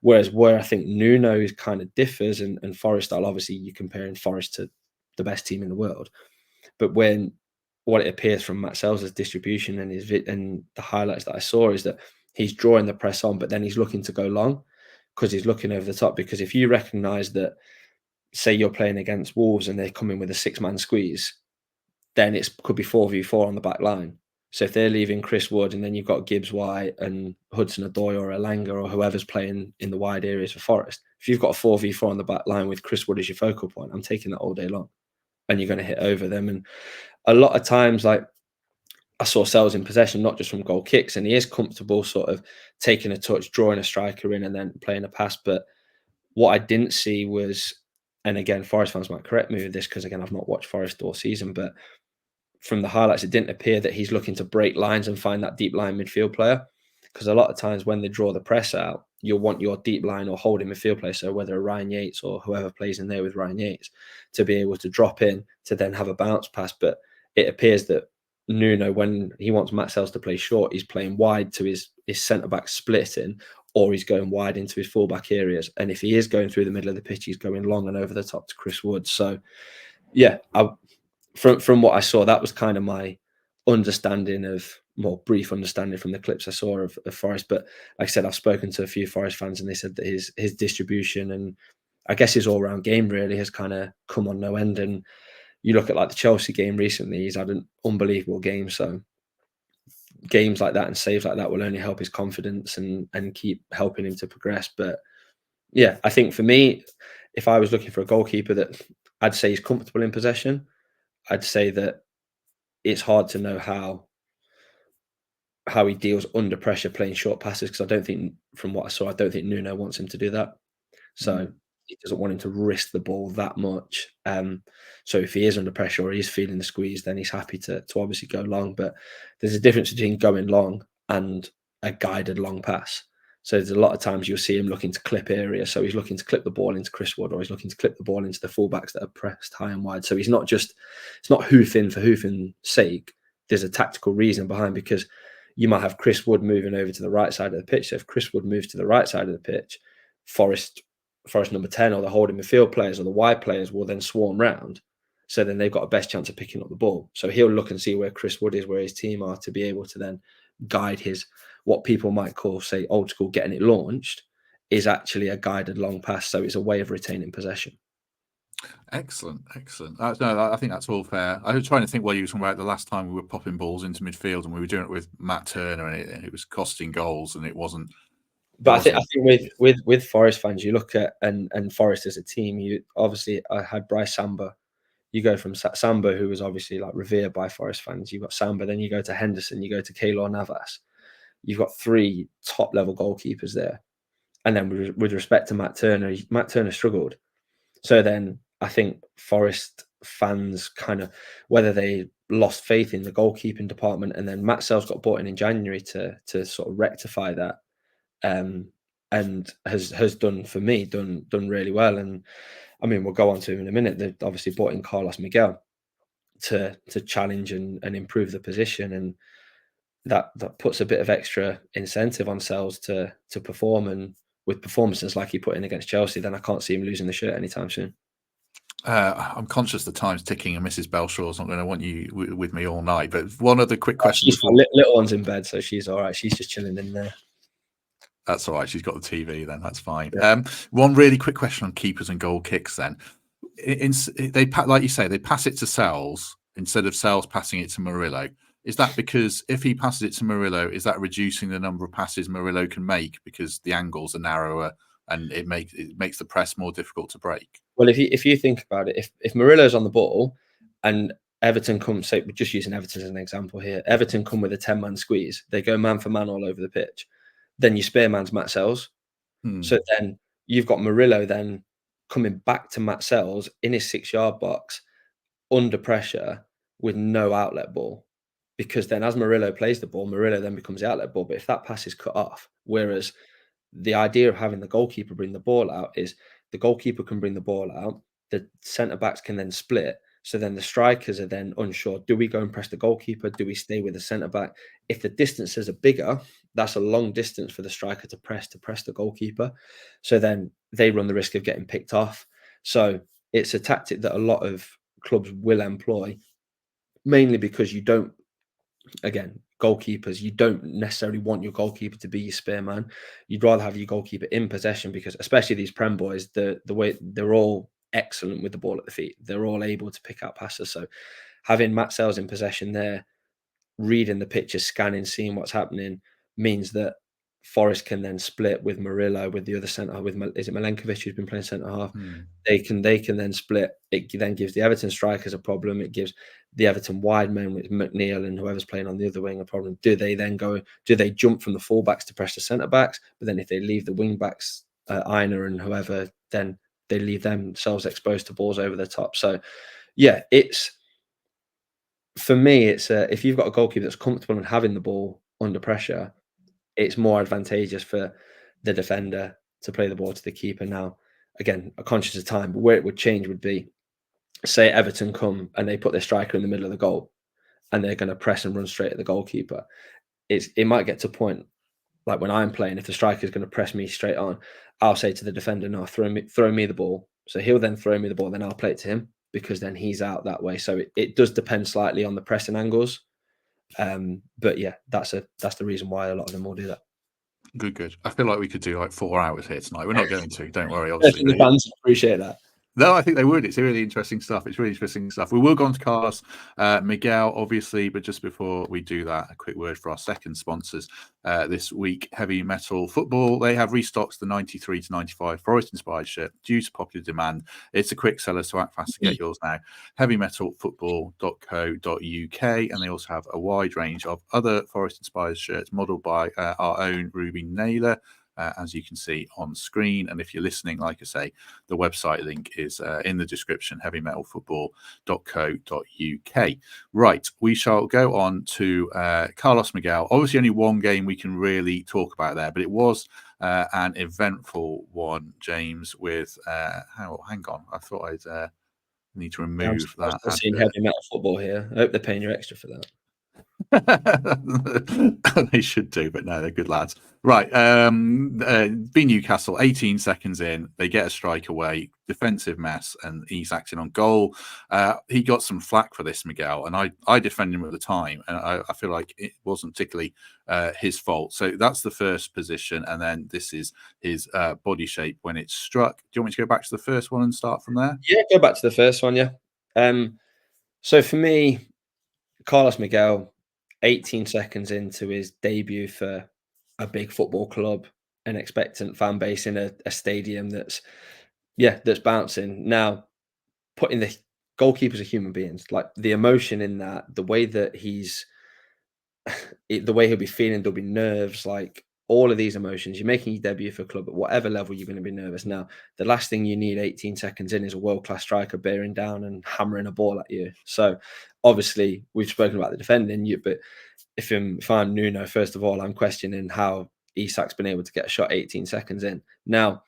whereas where I think Nuno kind of differs, and Forest style, obviously you're comparing Forest to the best team in the world. But when what it appears from Matz Sels' distribution and the highlights that I saw is that he's drawing the press on, but then he's looking to go long because he's looking over the top. Because if you recognise that, say you're playing against Wolves and they come in with a 6-man squeeze, then it could be 4v4 on the back line. So if they're leaving Chris Wood and then you've got Gibbs White and Hudson-Odoi or Elanga or whoever's playing in the wide areas for Forest, if you've got a 4v4 on the back line with Chris Wood as your focal point, I'm taking that all day long. And you're going to hit over them. And a lot of times, like I saw Sels in possession, not just from goal kicks, and he is comfortable sort of taking a touch, drawing a striker in and then playing a pass. But what I didn't see was, and again, Forest fans might correct me with this because, again, I've not watched Forest all season, but from the highlights, it didn't appear that he's looking to break lines and find that deep line midfield player. Because a lot of times when they draw the press out, you'll want your deep line or holding midfield player, so whether Ryan Yates or whoever plays in there with Ryan Yates, to be able to drop in to then have a bounce pass. But it appears that Nuno, when he wants Matz Sels to play short, he's playing wide to his centre-back splitting, or he's going wide into his full-back areas. And if he is going through the middle of the pitch, he's going long and over the top to Chris Wood. So, yeah, from what I saw, that was kind of my understanding more brief understanding from the clips I saw of Forest. But like I said, I've spoken to a few Forest fans and they said that his distribution and I guess his all-round game really has kind of come on no end. And you look at like the Chelsea game recently, he's had an unbelievable game. So games like that and saves like that will only help his confidence and keep helping him to progress. But yeah, I think for me, if I was looking for a goalkeeper that I'd say he's comfortable in possession, I'd say that it's hard to know how he deals under pressure playing short passes, because I don't think, from what I saw, I don't think Nuno wants him to do that. So he doesn't want him to risk the ball that much. So if he is under pressure or he's feeling the squeeze, then he's happy to obviously go long. But there's a difference between going long and a guided long pass. So there's a lot of times you'll see him looking to clip area. So he's looking to clip the ball into Chris Wood, or he's looking to clip the ball into the fullbacks that are pressed high and wide. So he's not just, it's not hoofing for hoofing's sake. There's a tactical reason behind, because you might have Chris Wood moving over to the right side of the pitch. So if Chris Wood moves to the right side of the pitch, Forest number 10 or the holding midfield players or the wide players will then swarm round. So then they've got a best chance of picking up the ball. So he'll look and see where Chris Wood is, where his team are, to be able to then guide his, what people might call, say, old school getting it launched, is actually a guided long pass. So it's a way of retaining possession. Excellent. No, I think that's all fair. I was trying to think what you were talking about the last time we were popping balls into midfield, and we were doing it with Matt Turner, and it was costing goals, and it wasn't. But I think with Forest fans, you look at and Forest as a team. You obviously, I had Bryce Samba. You go from Samba, who was obviously like revered by Forest fans. You've got Samba, then you go to Henderson, you go to Keylor Navas. You've got 3 top level goalkeepers there. And then with respect to Matt Turner struggled. So then I think Forest fans kind of, whether they lost faith in the goalkeeping department, and then Matz Sels got brought in January to sort of rectify that, and has done, for me, done really well. And I mean, we'll go on to him in a minute. They've obviously brought in Carlos Miguel to challenge and improve the position, and that puts a bit of extra incentive on Sels to perform. And with performances like he put in against Chelsea, then I can't see him losing the shirt anytime soon. I'm conscious the time's ticking, and Mrs. Belshaw's not going to want you with me all night. But one other quick question. She's little one's in bed, so she's all right. She's just chilling in there. That's all right. She's got the TV then. That's fine. Yeah. One really quick question on keepers and goal kicks then. They, like you say, they pass it to Sels instead of Sels passing it to Murillo. Is that because if he passes it to Murillo, is that reducing the number of passes Murillo can make because the angles are narrower and it makes the press more difficult to break? Well, if you think about it, if Murillo's on the ball and Everton come, say, we're just using Everton as an example here, Everton come with a 10-man squeeze, they go man for man all over the pitch, then you spare man's Matz Sels. So then you've got Murillo then coming back to Matz Sels in his 6-yard box under pressure with no outlet ball, because then as Murillo plays the ball, Murillo then becomes the outlet ball. But if that pass is cut off, whereas the idea of having the goalkeeper bring the ball out is the goalkeeper can bring the ball out, the centre backs can then split. So then the strikers are then unsure. Do we go and press the goalkeeper? Do we stay with the centre back? If the distances are bigger, that's a long distance for the striker to press the goalkeeper. So then they run the risk of getting picked off. So it's a tactic that a lot of clubs will employ, mainly because you don't, again, goalkeepers, you don't necessarily want your goalkeeper to be your spare man. You'd rather have your goalkeeper in possession, because especially these Prem boys, the way they're all excellent with the ball at the feet. They're all able to pick out passes. So having Matz Sels in possession there, reading the picture, scanning, seeing what's happening, means that Forest can then split with Murillo, with the other centre, is it Milenkovic who's been playing centre half? They can then split. It then gives the Everton strikers a problem. It gives the Everton wide men with McNeil and whoever's playing on the other wing a problem. Do they jump from the fullbacks to press the centre backs? But then if they leave the wing backs, Aina and whoever, then they leave themselves exposed to balls over the top. So yeah, for me, it's if you've got a goalkeeper that's comfortable in having the ball under pressure, it's more advantageous for the defender to play the ball to the keeper. Now, again, I'm conscious of time, but where it would change would be, say Everton come and they put their striker in the middle of the goal and they're going to press and run straight at the goalkeeper. It might get to a point, like when I'm playing, if the striker is going to press me straight on, I'll say to the defender, no, throw me the ball. So he'll then throw me the ball, then I'll play it to him, because then he's out that way. So it does depend slightly on the pressing angles. But yeah, that's the reason why a lot of them will do that. Good. I feel like we could do like 4 hours here tonight. We're not going to. Don't worry. Obviously, the fans appreciate that. No, I think they would. It's really interesting stuff. We will go on to Carlos Miguel, obviously, but just before we do that, a quick word for our second sponsors this week, Heavy Metal Football. They have restocked the 93 to 95 Forest-inspired shirt due to popular demand. It's a quick seller, so act fast to get yours now. heavymetalfootball.co.uk, and they also have a wide range of other Forest-inspired shirts modelled by our own Ruby Naylor. as you can see on screen. And if you're listening, like I say, the website link is in the description, heavymetalfootball.co.uk. Right, we shall go on to Carlos Miguel. Obviously, only one game we can really talk about there, but it was an eventful one, James, with hang on, I thought I'd need to remove I'm that still seeing advert. heavy metal football here. I hope they're paying you extra for that. They should do, but no, they're good lads. Right, be Newcastle, 18 seconds in, they get a strike away, defensive mess, and he's acting on goal. He got some flack for this, Miguel, and I defended him at the time, and I feel like it wasn't particularly his fault. So that's the first position, and then this is his body shape when it's struck. Do you want me to go back to the first one and start from there? Yeah, go back to the first one, yeah. So for me, Carlos Miguel, 18 seconds into his debut for a big football club, an expectant fan base in a stadium that's bouncing. Now, putting the goalkeepers are human beings, like the emotion in that, the way that the way he'll be feeling, there'll be nerves, like all of these emotions. You're making your debut for a club at whatever level, you're going to be nervous. Now, the last thing you need 18 seconds in is a world-class striker bearing down and hammering a ball at you. So obviously we've spoken about the defending, but if I'm Nuno, first of all, I'm questioning how Isak's been able to get a shot 18 seconds in. Now,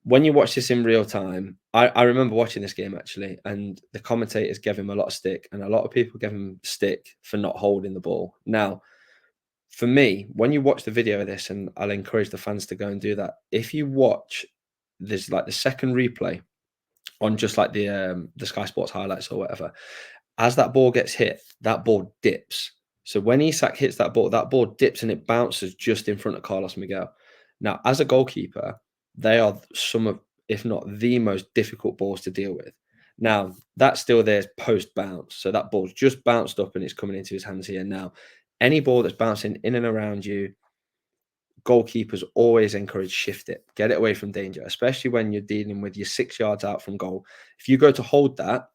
when you watch this in real time, I remember watching this game actually, and the commentators gave him a lot of stick, and a lot of people gave him stick for not holding the ball. Now, for me, when you watch the video of this, and I'll encourage the fans to go and do that, if you watch, there's like the second replay on just like the Sky Sports highlights or whatever, as that ball gets hit, that ball dips. So when Isak hits that ball dips and it bounces just in front of Carlos Miguel. Now, as a goalkeeper, they are some of, if not the most difficult balls to deal with. Now, that's still there post bounce. So that ball's just bounced up and it's coming into his hands here. Now, any ball that's bouncing in and around you, goalkeepers always encourage shift it, get it away from danger, especially when you're dealing with your 6 yards out from goal. If you go to hold that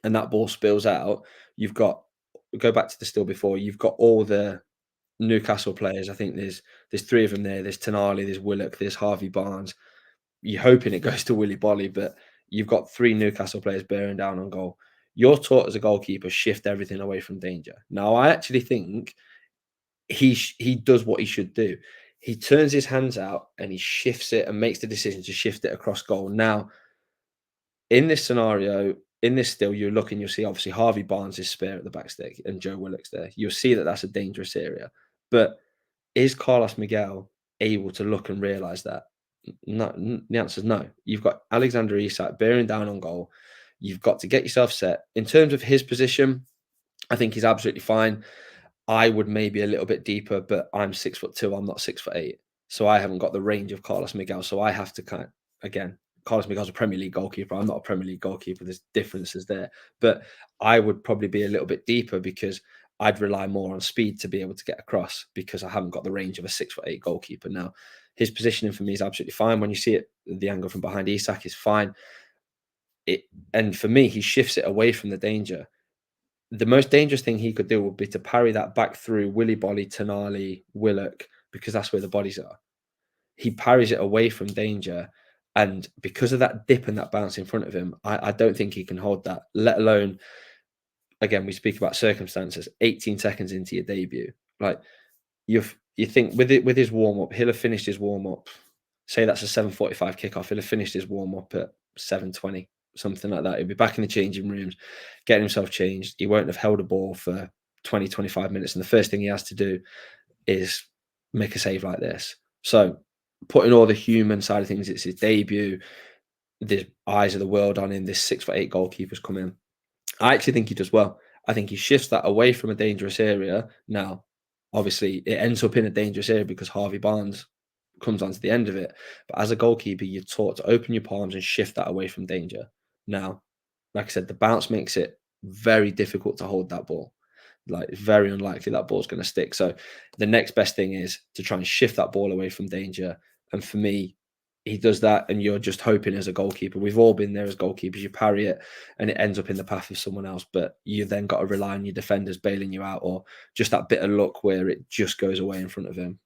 and that ball spills out, you've got, go back to the still before, you've got all the Newcastle players. I think there's 3 of them there. There's Tonali, there's Willock, there's Harvey Barnes. You're hoping it goes to Willy Bolly, but you've got 3 Newcastle players bearing down on goal. You're taught as a goalkeeper, shift everything away from danger. Now, I actually think he does what he should do. He turns his hands out and he shifts it and makes the decision to shift it across goal. Now, in this scenario, in this still, you're looking, you'll see obviously Harvey Barnes is spare at the back stick and Joe Willock's there. You'll see that that's a dangerous area. But is Carlos Miguel able to look and realise that? No, the answer is no. You've got Alexander Isak bearing down on goal. You've got to get yourself set. In terms of his position, I think he's absolutely fine. I would maybe a little bit deeper, but I'm 6'2". I'm not 6'8". So I haven't got the range of Carlos Miguel. So I have to again, Carlos Miguel's a Premier League goalkeeper. I'm not a Premier League goalkeeper. There's differences there. But I would probably be a little bit deeper because I'd rely more on speed to be able to get across because I haven't got the range of a 6'8" goalkeeper. Now, his positioning for me is absolutely fine. When you see it, the angle from behind Isak is fine. And for me, he shifts it away from the danger. The most dangerous thing he could do would be to parry that back through Willy Bolly, Tonali, Willock, because that's where the bodies are. He parries it away from danger. And because of that dip and that bounce in front of him, I don't think he can hold that, let alone, again, we speak about circumstances, 18 seconds into your debut. Like, you think with his warm-up, he'll have finished his warm-up, say that's a 7:45 kickoff, he'll have finished his warm-up at 7:20. Something like that. He'll be back in the changing rooms, getting himself changed. He won't have held a ball for 20, 25 minutes. And the first thing he has to do is make a save like this. So putting all the human side of things, it's his debut. The eyes of the world on him. This 6'8" goalkeeper's come in. I actually think he does well. I think he shifts that away from a dangerous area. Now, obviously, it ends up in a dangerous area because Harvey Barnes comes onto the end of it. But as a goalkeeper, you're taught to open your palms and shift that away from danger. Now, like I said, the bounce makes it very difficult to hold that ball. Like, it's very unlikely that ball's going to stick. So the next best thing is to try and shift that ball away from danger. And for me, he does that, and you're just hoping as a goalkeeper. We've all been there as goalkeepers. You parry it, and it ends up in the path of someone else. But you then got to rely on your defenders bailing you out, or just that bit of luck where it just goes away in front of him.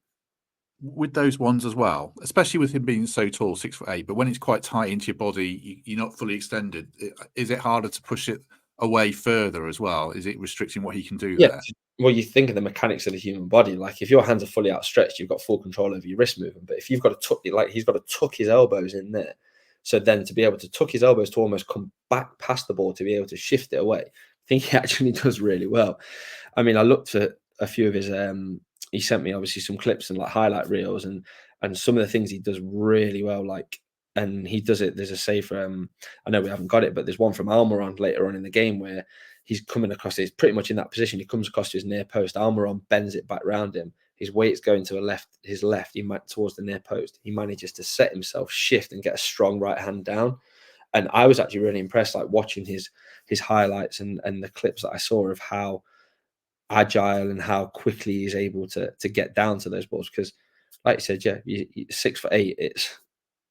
with those ones as well, especially with him being so tall, 6'8", but when it's quite tight into your body, you're not fully extended. Is it harder to push it away further as well? Is it restricting what he can do Yeah. there? Well, you think of the mechanics of the human body. Like if your hands are fully outstretched, you've got full control over your wrist movement. But if you've got to tuck, like he's got to tuck his elbows in there. So then to be able to tuck his elbows to almost come back past the ball to be able to shift it away, I think he actually does really well. I mean, I looked at a few of his. He sent me obviously some clips and like highlight reels and some of the things he does really well. Like, and he does it. There's a save from. I know we haven't got it, but there's one from Almiron later on in the game where he's coming across. He's pretty much in that position. He comes across to his near post. Almiron bends it back round him. His weight's going to his left. He might towards the near post. He manages to set himself, shift, and get a strong right hand down. And I was actually really impressed, like watching his highlights and the clips that I saw of how agile and how quickly he's able to get down to those balls. Because, like you said, yeah, 6'8", it's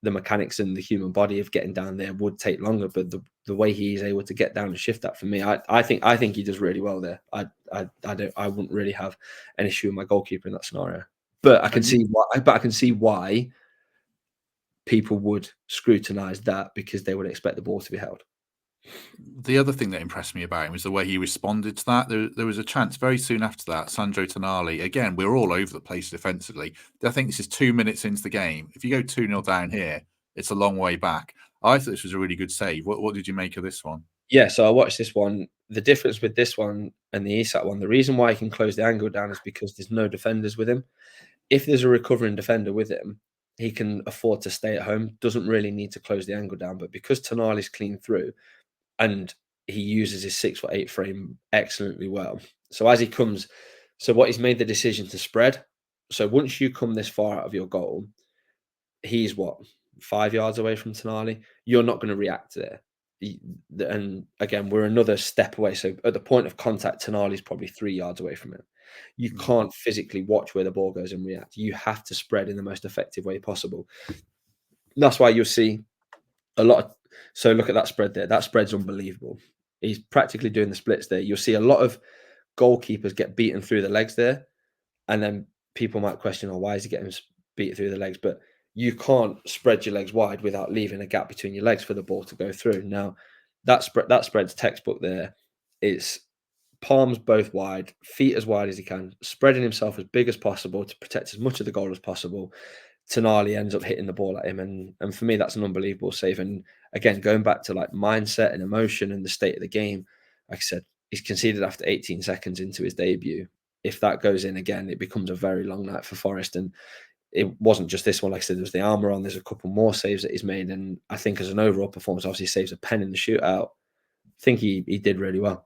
the mechanics and the human body of getting down there would take longer, but the way he is able to get down and shift that, for me, I think he does really well there. I wouldn't really have an issue with my goalkeeper in that scenario, but I can see why people would scrutinise that because they would expect the ball to be held. The other thing that impressed me about him was the way he responded to that. There was a chance very soon after that. Sandro Tonali, again, we're all over the place defensively. I think this is 2 minutes into the game. If you go 2-0 down here, it's a long way back. I thought this was a really good save. What did you make of this one? Yeah, so I watched this one. The difference with this one and the Isak one, the reason why he can close the angle down is because there's no defenders with him. If there's a recovering defender with him, he can afford to stay at home. Doesn't really need to close the angle down. But because Tonali's clean through, and he uses his 6'8" frame excellently well. So as he comes, so what he's made the decision to spread. So once you come this far out of your goal, he's what, 5 yards away from Tonali. You're not going to react there. And again, we're another step away. So at the point of contact, Tonali's probably 3 yards away from him. You can't physically watch where the ball goes and react. You have to spread in the most effective way possible. That's why you'll see a lot of, so look at that spread there. That spread's unbelievable. He's practically doing the splits there. You'll see a lot of goalkeepers get beaten through the legs there, and then people might question, "Oh, why is he getting beat through the legs?" But you can't spread your legs wide without leaving a gap between your legs for the ball to go through. Now, that spread's textbook there. It's palms both wide, feet as wide as he can, spreading himself as big as possible to protect as much of the goal as possible. Tonali ends up hitting the ball at him, and for me, that's an unbelievable save. And again, going back to like mindset and emotion and the state of the game, like I said, he's conceded after 18 seconds into his debut. If that goes in again, it becomes a very long night for Forest. And it wasn't just this one. Like I said, there was the Almiron. There's a couple more saves that he's made, and I think as an overall performance, obviously saves a pen in the shootout. I think he did really well.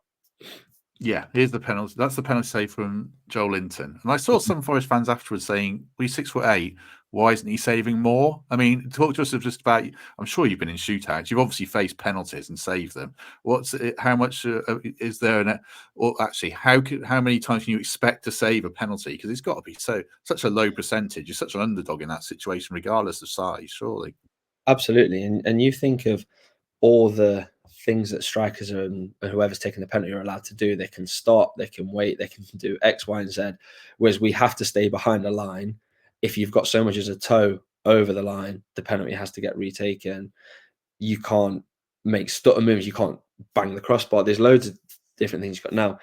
Yeah, here's the penalty. That's the penalty save from Joelinton. And I saw some Forest fans afterwards saying, well, he's 6'8". Why isn't he saving more? I mean, talk to us of just about, I'm sure you've been in shootouts. You've obviously faced penalties and saved them. How much is there? Or actually, how many times can you expect to save a penalty? Because it's got to be such a low percentage. You're such an underdog in that situation, regardless of size, surely. Absolutely. And you think of all the things that strikers and whoever's taking the penalty are allowed to do. They can stop, they can wait, they can do X, Y, and Z. Whereas we have to stay behind the line. If you've got so much as a toe over the line, the penalty has to get retaken. You can't make stutter moves. You can't bang the crossbar. There's loads of different things you've got. Now,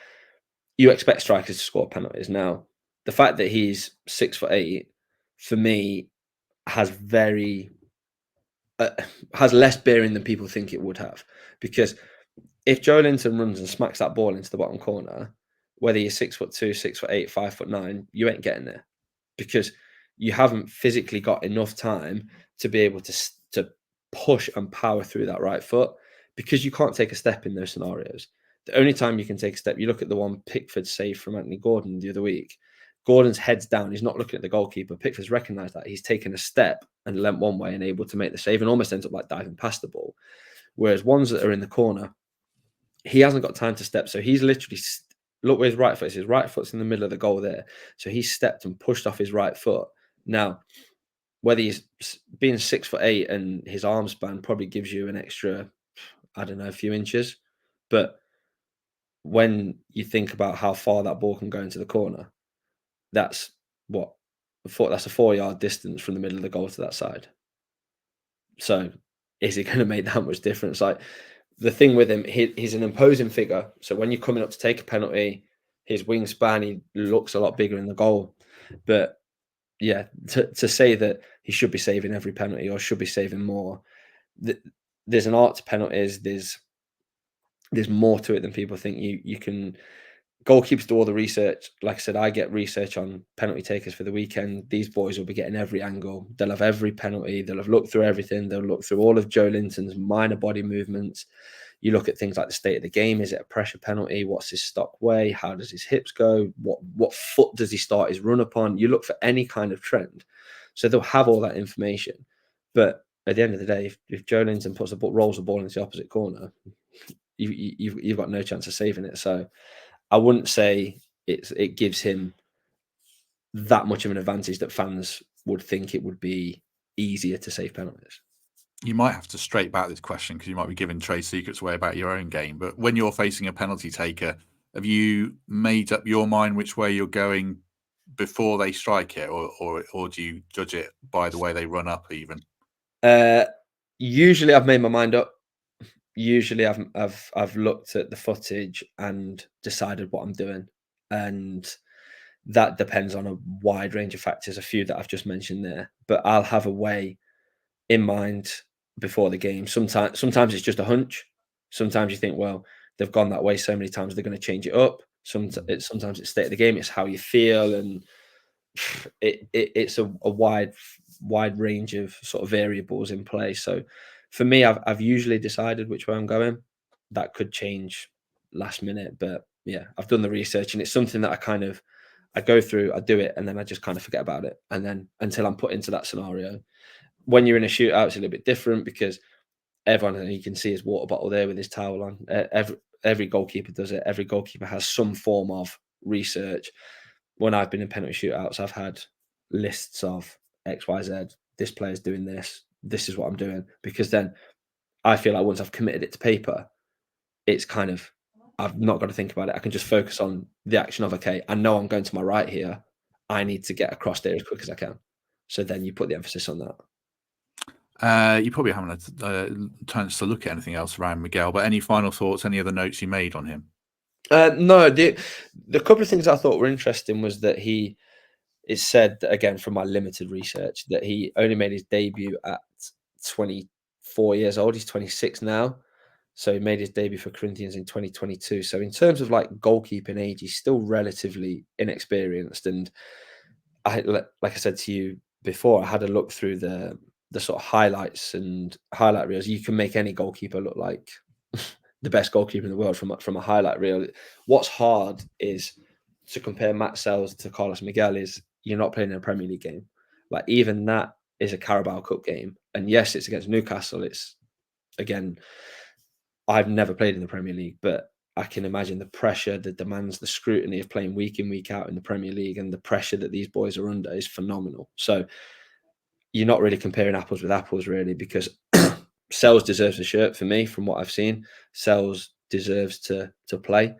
you expect strikers to score penalties. Now, the fact that he's 6'8", for me, has has less bearing than people think it would have. Because if Joelinton runs and smacks that ball into the bottom corner, whether you're 6'2", 6'8", 5'9", you ain't getting there, because you haven't physically got enough time to be able to push and power through that right foot, because you can't take a step in those scenarios. The only time you can take a step, you look at the one Pickford saved from Anthony Gordon the other week. Gordon's head's down. He's not looking at the goalkeeper. Pickford's recognised that. He's taken a step and leant one way and able to make the save, and almost ends up like diving past the ball. Whereas ones that are in the corner, he hasn't got time to step. So he's literally, look where his right foot is. His right foot's in the middle of the goal there. So he stepped and pushed off his right foot. Now, whether he's being 6'8" and his arm span probably gives you an extra, I don't know, a few inches. But when you think about how far that ball can go into the corner, that's what, that's a 4-yard distance from the middle of the goal to that side. So is it going to make that much difference? Like, the thing with him, he's an imposing figure. So when you're coming up to take a penalty, his wingspan, he looks a lot bigger in the goal. But yeah, to say that he should be saving every penalty or should be saving more, there's an art to penalties. There's more to it than people think. You can Goalkeepers do all the research. Like I said, I get research on penalty takers for the weekend. These boys will be getting every angle. They'll have every penalty. They'll have looked through everything. They'll look through all of Joelinton's minor body movements. You look at things like the state of the game. Is it a pressure penalty? What's his stock weigh? How does his hips go? What foot does he start his run upon? You look for any kind of trend. So they'll have all that information. But at the end of the day, if Joelinton rolls the ball into the opposite corner, you've got no chance of saving it. So I wouldn't say it gives him that much of an advantage that fans would think it would be easier to save penalties. You might have to straight back this question because you might be giving trade secrets away about your own game. But when you're facing a penalty taker, have you made up your mind which way you're going before they strike it, or do you judge it by the way they run up even? Usually I've made my mind up. Usually I've looked at the footage and decided what I'm doing. And that depends on a wide range of factors, a few that I've just mentioned there. But I'll have a way in mind before the game. Sometimes it's just a hunch. Sometimes you think, well, they've gone that way so many times, they're going to change it up. Sometimes it's state of the game. It's how you feel, and it's a wide range of sort of variables in play. So for me, I've usually decided which way I'm going. That could change last minute, but yeah, I've done the research, and it's something that I go through, I do it, and then I just kind of forget about it. And then until I'm put into that scenario. When you're in a shootout, it's a little bit different because everyone, you can see his water bottle there with his towel on. Every goalkeeper does it. Every goalkeeper has some form of research. When I've been in penalty shootouts, I've had lists of X, Y, Z. This player's doing this. This is what I'm doing. Because then I feel like once I've committed it to paper, it's kind of, I've not got to think about it. I can just focus on the action of, okay, I know I'm going to my right here. I need to get across there as quick as I can. So then you put the emphasis on that. You probably haven't had a chance to look at anything else around Miguel, but any final thoughts, any other notes you made on him? No, the couple of things I thought were interesting was that it's said, again, from my limited research, that he only made his debut at 24 years old. He's 26 now. So he made his debut for Corinthians in 2022. So in terms of like goalkeeping age, he's still relatively inexperienced. And like I said to you before, I had a look through the sort of highlights and highlight reels. You can make any goalkeeper look like the best goalkeeper in the world from a highlight reel. What's hard is to compare Matz Sels to Carlos Miguel. Is you're not playing in a Premier League game. Like, even that is a Carabao Cup game. And yes, it's against Newcastle. It's, again, I've never played in the Premier League, but I can imagine the pressure, the demands, the scrutiny of playing week in, week out in the Premier League, and the pressure that these boys are under is phenomenal. So you're not really comparing apples with apples, really, because Sels deserves a shirt for me. From what I've seen, Sels deserves to play.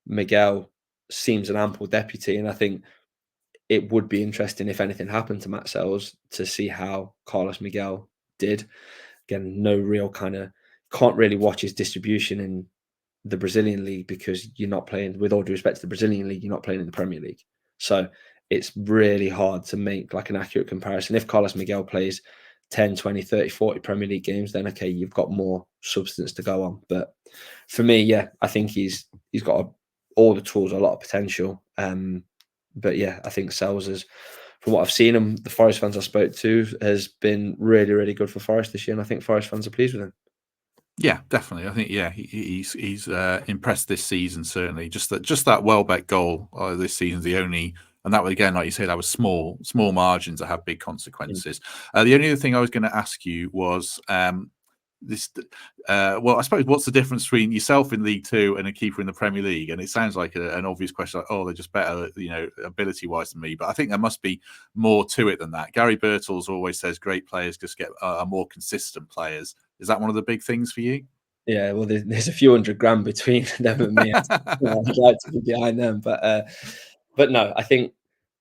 Miguel seems an ample deputy, and I think it would be interesting if anything happened to Matz Sels to see how Carlos Miguel did. Again, no real can't really watch his distribution in the Brazilian league because you're not playing, with all due respect to the Brazilian league, you're not playing in the Premier League. So it's really hard to make like an accurate comparison. If Carlos Miguel plays 10, 20, 30, 40 Premier League games, then okay, you've got more substance to go on. But for me, yeah, I think he's got all the tools, a lot of potential. But yeah, I think Sels is, from what I've seen him, the Forest fans I spoke to, has been really, really good for Forest this year, and I think Forest fans are pleased with him. Yeah, definitely. I think he's impressed this season, certainly. Just that Welbeck goal this season, the only, and that was, again, like you say, that was small margins that have big consequences. The only other thing I was going to ask you was well, I suppose, what's the difference between yourself in League Two and a keeper in the Premier League? And it sounds like an obvious question, like, oh, they're just better, ability-wise than me. But I think there must be more to it than that. Gary Birtles always says great players just get more consistent players. Is that one of the big things for you? Yeah, well, there's a few $100,000 between them and me. I'd like to be behind them, but no, I think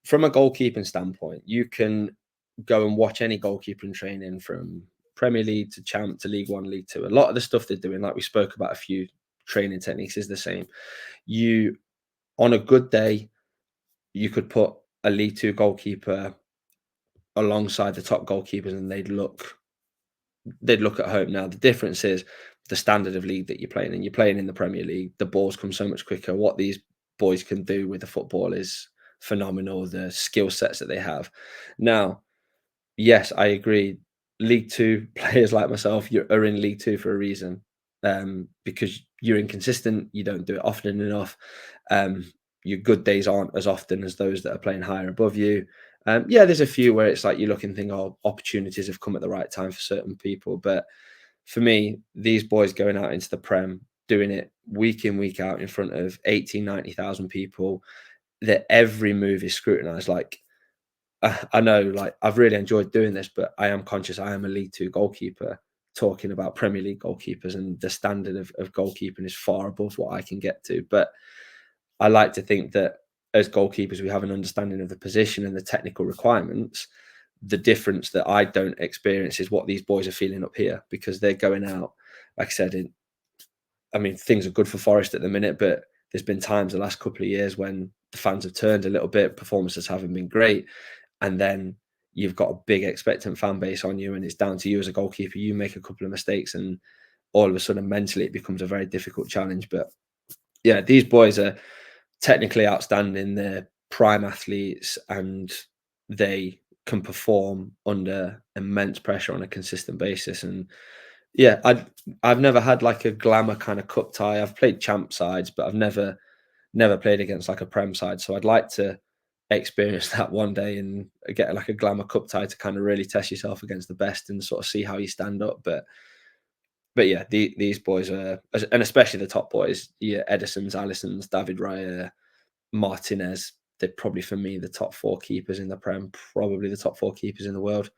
from a goalkeeping standpoint, you can go and watch any goalkeeping training from Premier League to Champ to League One, League Two. A lot of the stuff they're doing, like we spoke about, a few training techniques is the same. You, on a good day, you could put a League Two goalkeeper alongside the top goalkeepers, and they'd look at home. Now the difference is the standard of league that you're playing in. You're playing in the Premier League. The balls come so much quicker. What these boys can do with the football is phenomenal. The skill sets that they have. Now, yes, I agree. League Two players like myself are in League Two for a reason, because you're inconsistent. You don't do it often enough. Your good days aren't as often as those that are playing higher above you. Yeah, there's a few where it's like you look and think, oh, opportunities have come at the right time for certain people. But for me, these boys going out into the Prem, doing it week in, week out in front of 80, 90,000 people, that every move is scrutinized. Like, I know, like, I've really enjoyed doing this, but I am conscious I am a League Two goalkeeper talking about Premier League goalkeepers, and the standard of goalkeeping is far above what I can get to. But I like to think that as goalkeepers, we have an understanding of the position and the technical requirements. The difference that I don't experience is what these boys are feeling up here, because they're going out, like I said, things are good for Forest at the minute, but there's been times the last couple of years when the fans have turned a little bit, performances haven't been great, and then you've got a big expectant fan base on you, and it's down to you as a goalkeeper. You make a couple of mistakes, and all of a sudden mentally it becomes a very difficult challenge. But yeah, these boys are technically outstanding. They're prime athletes, and they can perform under immense pressure on a consistent basis. And yeah, I've never had like a glamour kind of cup tie. I've played champ sides, but I've never played against like a prem side. So I'd like to experience that one day and get like a glamour cup tie to kind of really test yourself against the best and sort of see how you stand up. But yeah, these boys are, and especially the top boys, yeah, Edison's, Allison's, David Raya, Martinez. They're probably, for me, the top four keepers in the Prem, probably the top four keepers in the world.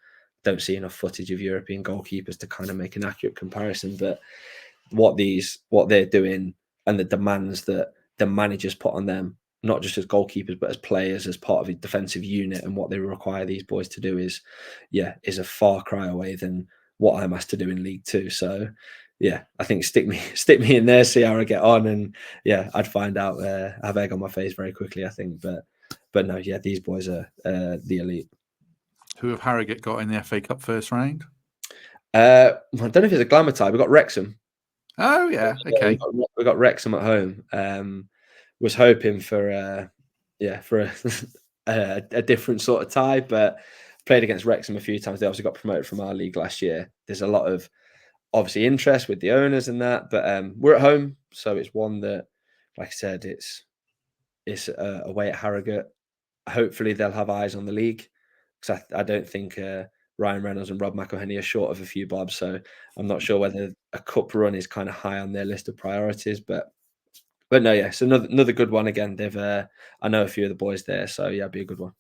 Don't see enough footage of European goalkeepers to kind of make an accurate comparison. But what they're doing, and the demands that the managers put on them, not just as goalkeepers but as players, as part of a defensive unit, and what they require these boys to do is a far cry away than what I'm asked to do in League Two. So yeah, I think stick me in there, see how I get on, and yeah, I'd find out, have egg on my face very quickly, I think. But no, yeah, these boys are the elite. Who have Harrogate got in the FA Cup first round? I don't know if it's a glamour tie. We've got Wrexham. Oh yeah, okay. We got Wrexham at home. Was hoping for a different sort of tie, but played against Wrexham a few times. They obviously got promoted from our league last year. There's a lot of obviously interest with the owners and that, but we're at home, so it's one that, like I said, it's away at Harrogate. Hopefully they'll have eyes on the league, because I don't think Ryan Reynolds and Rob McElhenney are short of a few bobs. So I'm not sure whether a cup run is kind of high on their list of priorities, but no, yeah, it's another good one. Again, they've I know a few of the boys there, so yeah, it'll be a good one.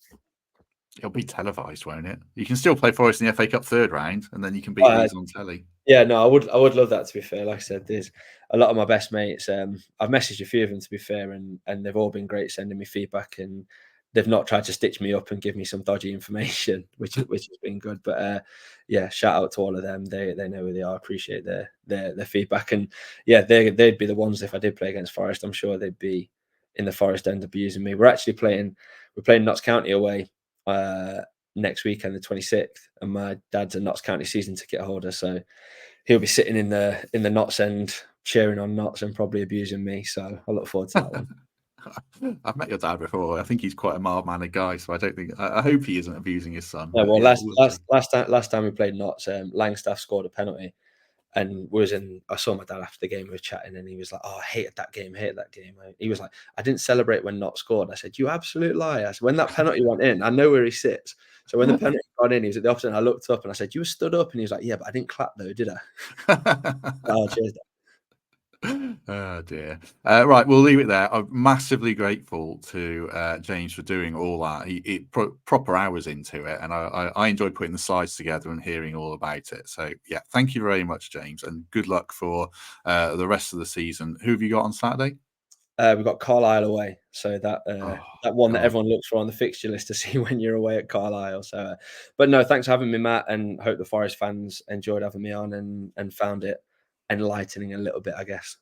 It'll be televised, won't it? You can still play Forest in the FA Cup third round, and then you can beat these on telly. Yeah, no, I would love that, to be fair. Like I said, there's a lot of my best mates. I've messaged a few of them, to be fair, and they've all been great sending me feedback, and they've not tried to stitch me up and give me some dodgy information, which has been good. But yeah, shout out to all of them. They know who they are. Appreciate their feedback, and yeah, they'd be the ones, if I did play against Forest, I'm sure they'd be in the Forest end abusing me. We're playing Notts County away next weekend, the 26th, and my dad's a Notts County season ticket holder, so he'll be sitting in the Notts end cheering on Notts and probably abusing me. So I look forward to that one. I've met your dad before. I think he's quite a mild-mannered guy, so I hope he isn't abusing his son. Yeah, well, last time we played Notts, Langstaff scored a penalty, and I saw my dad after the game. We were chatting, and he was like, "Oh, I hated that game. He was like, "I didn't celebrate when Notts scored." I said, "You absolute liar!" I said, "When that penalty went in, I know where he sits." So when the penalty got in, he was at the opposite. And I looked up and I said, "You were stood up," and he was like, "Yeah, but I didn't clap though, did I?" Oh, cheers. Oh dear. Right, we'll leave it there. I'm massively grateful to James for doing all that. He proper hours into it, and I enjoyed putting the slides together and hearing all about it. So yeah, thank you very much, James, and good luck for the rest of the season. Who have you got on Saturday? We've got Carlisle away, so that that one that God. everyone looks for on the fixture list to see when you're away at Carlisle. So, but no, thanks for having me, Matt, and hope the Forest fans enjoyed having me on and found it enlightening a little bit, I guess.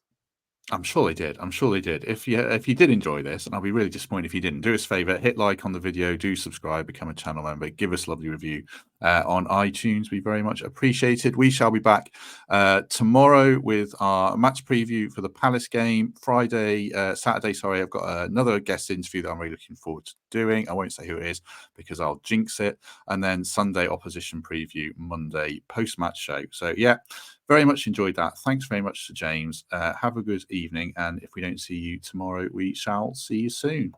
I'm sure they did. I'm sure they did. If you did enjoy this, and I'll be really disappointed if you didn't, do us a favour, hit like on the video, do subscribe, become a channel member, give us a lovely review on iTunes. We very much appreciate it. We shall be back tomorrow with our match preview for the Palace game. Saturday, sorry, I've got another guest interview that I'm really looking forward to doing. I won't say who it is because I'll jinx it. And then Sunday opposition preview, Monday post-match show. So yeah, very much enjoyed that. Thanks very much to James. Have a good evening. And if we don't see you tomorrow, we shall see you soon.